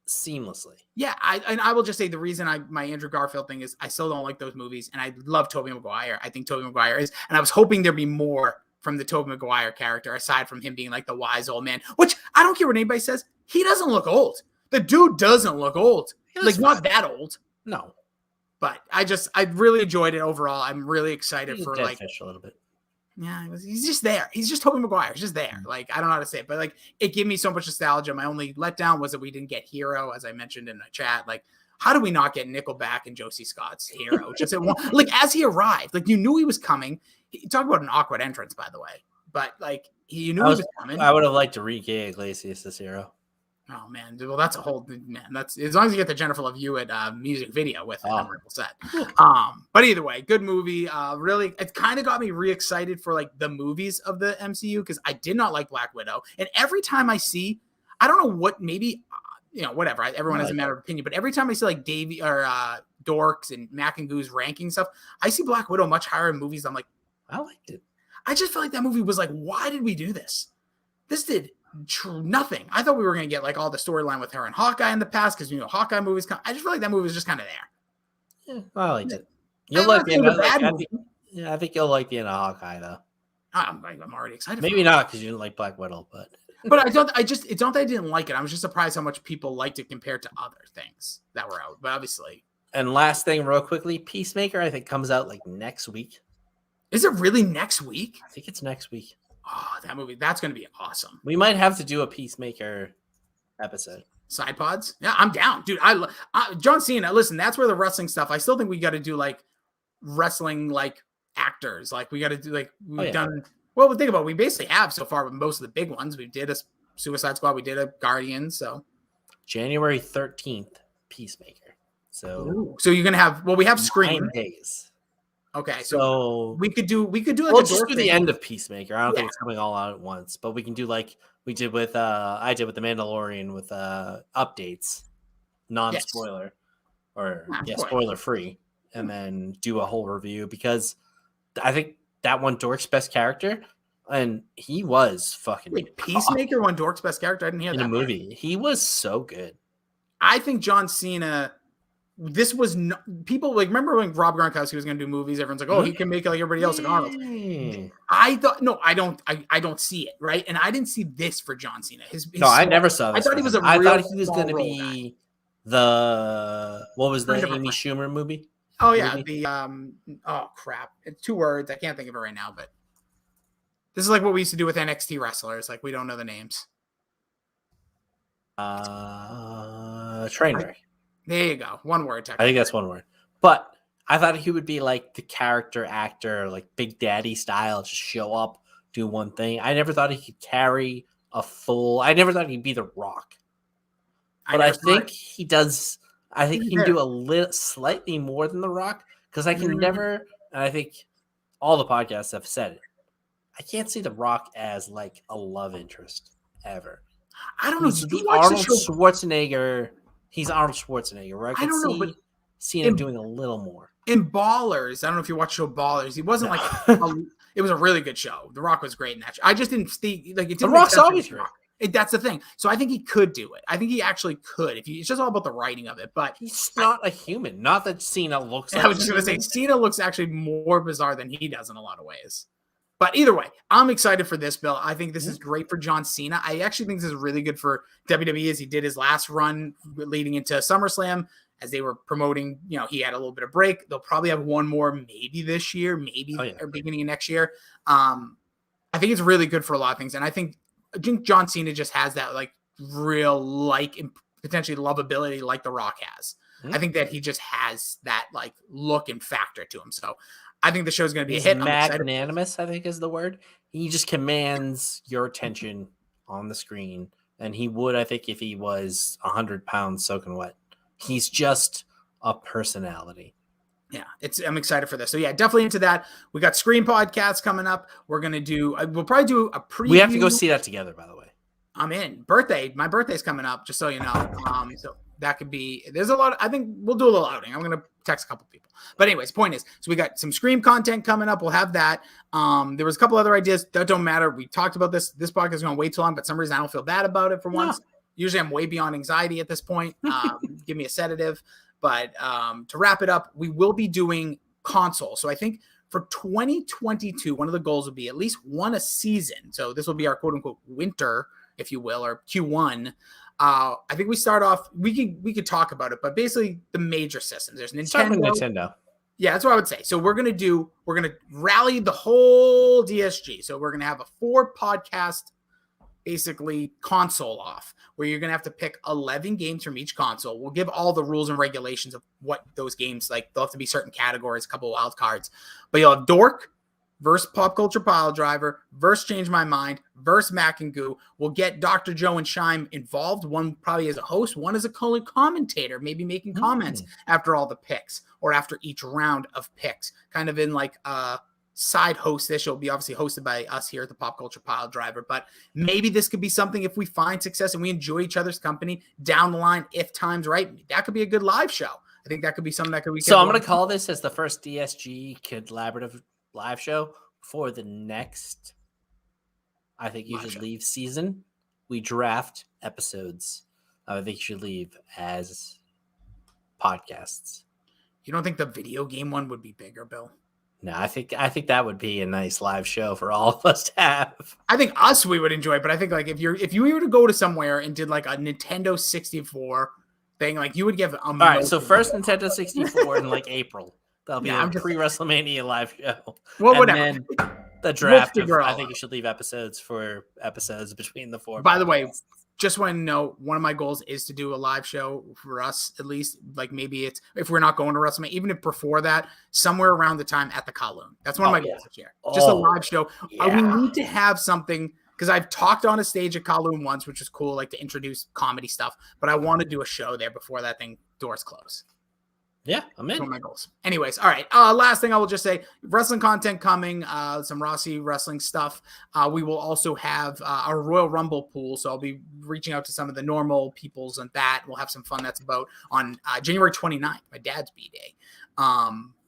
seamlessly. Yeah, I will just say the reason my Andrew Garfield thing is I still don't like those movies, and I love Tobey Maguire. I think Tobey Maguire is, and I was hoping there'd be more from the Tobey Maguire character aside from him being like the wise old man. Which I don't care what anybody says. He doesn't look old. The dude doesn't look old. Like not that old. No. But I really enjoyed it overall. I'm really excited for like fish a little bit. Yeah, he's just there. He's just Tobey Maguire. He's just there. Like I don't know how to say it, but like it gave me so much nostalgia. My only letdown was that we didn't get Hero, as I mentioned in the chat. Like, how do we not get Nickelback and Josie Scott's Hero? Just at one, like as he arrived, like you knew he was coming. Talk about an awkward entrance, by the way. But like you knew he was coming. I would have liked to re-gay Iglesias this Hero. Oh man, well that's a whole man. That's as long as you get the Jennifer Love Hewitt music video with it, I'm set. But either way, good movie. Really, it kind of got me re-excited for like the movies of the MCU because I did not like Black Widow, and every time I see, I don't know what, maybe whatever. Everyone has a matter of opinion, but every time I see like Davey or Dorks and Mac and Goose ranking stuff, I see Black Widow much higher in movies. I'm like, I liked it. I just felt like that movie was like, why did we do this? This did nothing. I thought we were going to get like all the storyline with her and Hawkeye in the past because Hawkeye movies come. I just feel like that movie was just kind of there. Yeah, I liked it. You'll like the end. I think you'll like the end of Hawkeye though. I'm already excited. Maybe not because you didn't like Black Widow, but I don't. It's not that I didn't like it. I was just surprised how much people liked it compared to other things that were out. But obviously. And last thing, real quickly, Peacemaker I think comes out like next week. Is it really next week? I think it's next week. Oh, that movie. That's going to be awesome. We might have to do a Peacemaker episode. Side pods? Yeah, I'm down. Dude, John Cena, listen, that's where the wrestling stuff, I still think we got to do like wrestling like actors. Like we got to do like we've done. Well, think about it. We basically have so far with most of the big ones. We did a Suicide Squad. We did a Guardians. So January 13th, Peacemaker. So you're going to have, we have Scream. 9 days. Okay, so we could do like we'll just do the end of Peacemaker. I don't think it's coming all out at once, but we can do like we did with I did with the Mandalorian with updates, non-spoiler spoiler free, and then do a whole review because I think that one Dork's best character, and he was fucking Peacemaker won Dork's best character. I didn't hear in that a movie. He was so good. I think John Cena. This was people like remember when Rob Gronkowski was going to do movies. Everyone's like, "Oh, he can make it like everybody else." Like Arnold. I thought no, I don't see it right, and I didn't see this for John Cena. I never saw this. I thought he was I thought he was going to be what was the Amy Schumer movie? Oh yeah, the oh crap, it's 2 words. I can't think of it right now, but this is like what we used to do with NXT wrestlers. Like we don't know the names. Trainwreck. There you go. 1 word. I think that's 1 word. But I thought he would be like the character actor, like Big Daddy style, just show up, do one thing. I never thought he could carry a full. I never thought he'd be The Rock. But I think he does. I think he can do a little, slightly more than The Rock because I can never. And I think all the podcasts have said it. I can't see The Rock as like a love interest ever. I don't know. He's Did you the watch Arnold the show? Schwarzenegger. He's Arnold Schwarzenegger, where I I could don't know, see but seeing him in- doing a little more. In Ballers, I don't know if you watched the show Ballers. He wasn't like it was a really good show. The Rock was great in that show. I just didn't think like it didn't. The make Rock's sense for always The great. Rock. That's the thing. So I think he could do it. I think he actually could. It's just all about the writing of it. But He's not a human. Not that Cena looks like I was just going to say, Cena looks actually more bizarre than he does in a lot of ways. But either way, I'm excited for this, Bill. I think this is great for John Cena. I actually think this is really good for WWE as he did his last run leading into SummerSlam as they were promoting. He had a little bit of break. They'll probably have one more maybe this year, maybe or beginning of next year. I think it's really good for a lot of things. And I think John Cena just has that like real and potentially lovability like The Rock has. I think that he just has that like look and factor to him. So I think the show's going to be a hit. Magnanimous, I think is the word. He just commands your attention on the screen. And he would, I think, if he was 100 pounds soaking wet. He's just a personality. Yeah, I'm excited for this. So yeah, definitely into that. We got Scream podcasts coming up. We're going to do, we'll probably do a preview. We have to go see that together, by the way. I'm in. My birthday's coming up, just so you know. So that could be, there's a lot, I think we'll do a little outing. I'm going to text a couple people. But anyways, point is, so we got some Scream content coming up. We'll have that. There was a couple other ideas that don't matter. We talked about this. This podcast is going to wait too long, but for some reason I don't feel bad about it for once. Usually I'm way beyond anxiety at this point. Give me a sedative. But to wrap it up, we will be doing console. So I think for 2022, one of the goals would be at least one a season. So this will be our quote unquote winter, if you will, or Q1. I think we start off, we could talk about it, but basically the major systems. There's Nintendo. Yeah, that's what I would say. So we're going to rally the whole DSG. So we're going to have a 4-podcast basically console off where you're going to have to pick 11 games from each console. We'll give all the rules and regulations of what those games, like they'll have to be certain categories, a couple of wild cards, but you'll have Dork versus Pop Culture Pile Driver versus Change My Mind versus Mac and Goo. We'll get Dr. Joe and Shime involved, one probably as a host, one as a commentator, maybe making comments after all the picks or after each round of picks, kind of in like a side host. This will be obviously hosted by us here at the Pop Culture Pile Driver, but maybe this could be something if we find success and we enjoy each other's company down the line, if time's right, that could be a good live show. I think that could be something that could be. So I'm going to call this as the first DSG collaborative live show for the next, I think you should leave season. We draft episodes. I think you should leave as podcasts. You don't think the video game one would be bigger, Bill? No, I think that would be a nice live show for all of us to have. I think we would enjoy it, but I think like if you were to go to somewhere and did like a Nintendo 64 thing, like you would give all right. So first Nintendo 64 in like April. That'll be a pre-WrestleMania live show. Well, and whatever. Then the draft. I think you should leave episodes between the 4. By the way, just want to know, one of my goals is to do a live show for us, at least. Like maybe it's if we're not going to WrestleMania, even if before that, somewhere around the time at the Kowloon. That's one of my goals this year. Just a live show. Yeah. We need to have something because I've talked on a stage at Kowloon once, which is cool, like to introduce comedy stuff. But I want to do a show there before that doors close. Yeah, I'm in. That's one of my goals. Anyways, all right. Last thing I will just say, wrestling content coming, some Rossi wrestling stuff. We will also have our Royal Rumble pool. So I'll be reaching out to some of the normal peoples and that. We'll have some fun. That's about on January 29th, my dad's B-Day.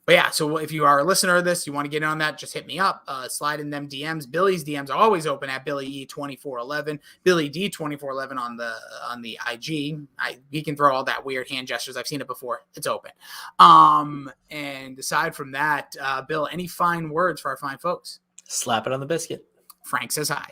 But yeah, so if you are a listener of this, you want to get in on that, just hit me up, slide in them DMs. Billy's DMs are always open at Billy E2411, Billy D2411 on the IG. He can throw all that weird hand gestures. I've seen it before. It's open. And aside from that, Bill, any fine words for our fine folks? Slap it on the biscuit. Frank says hi.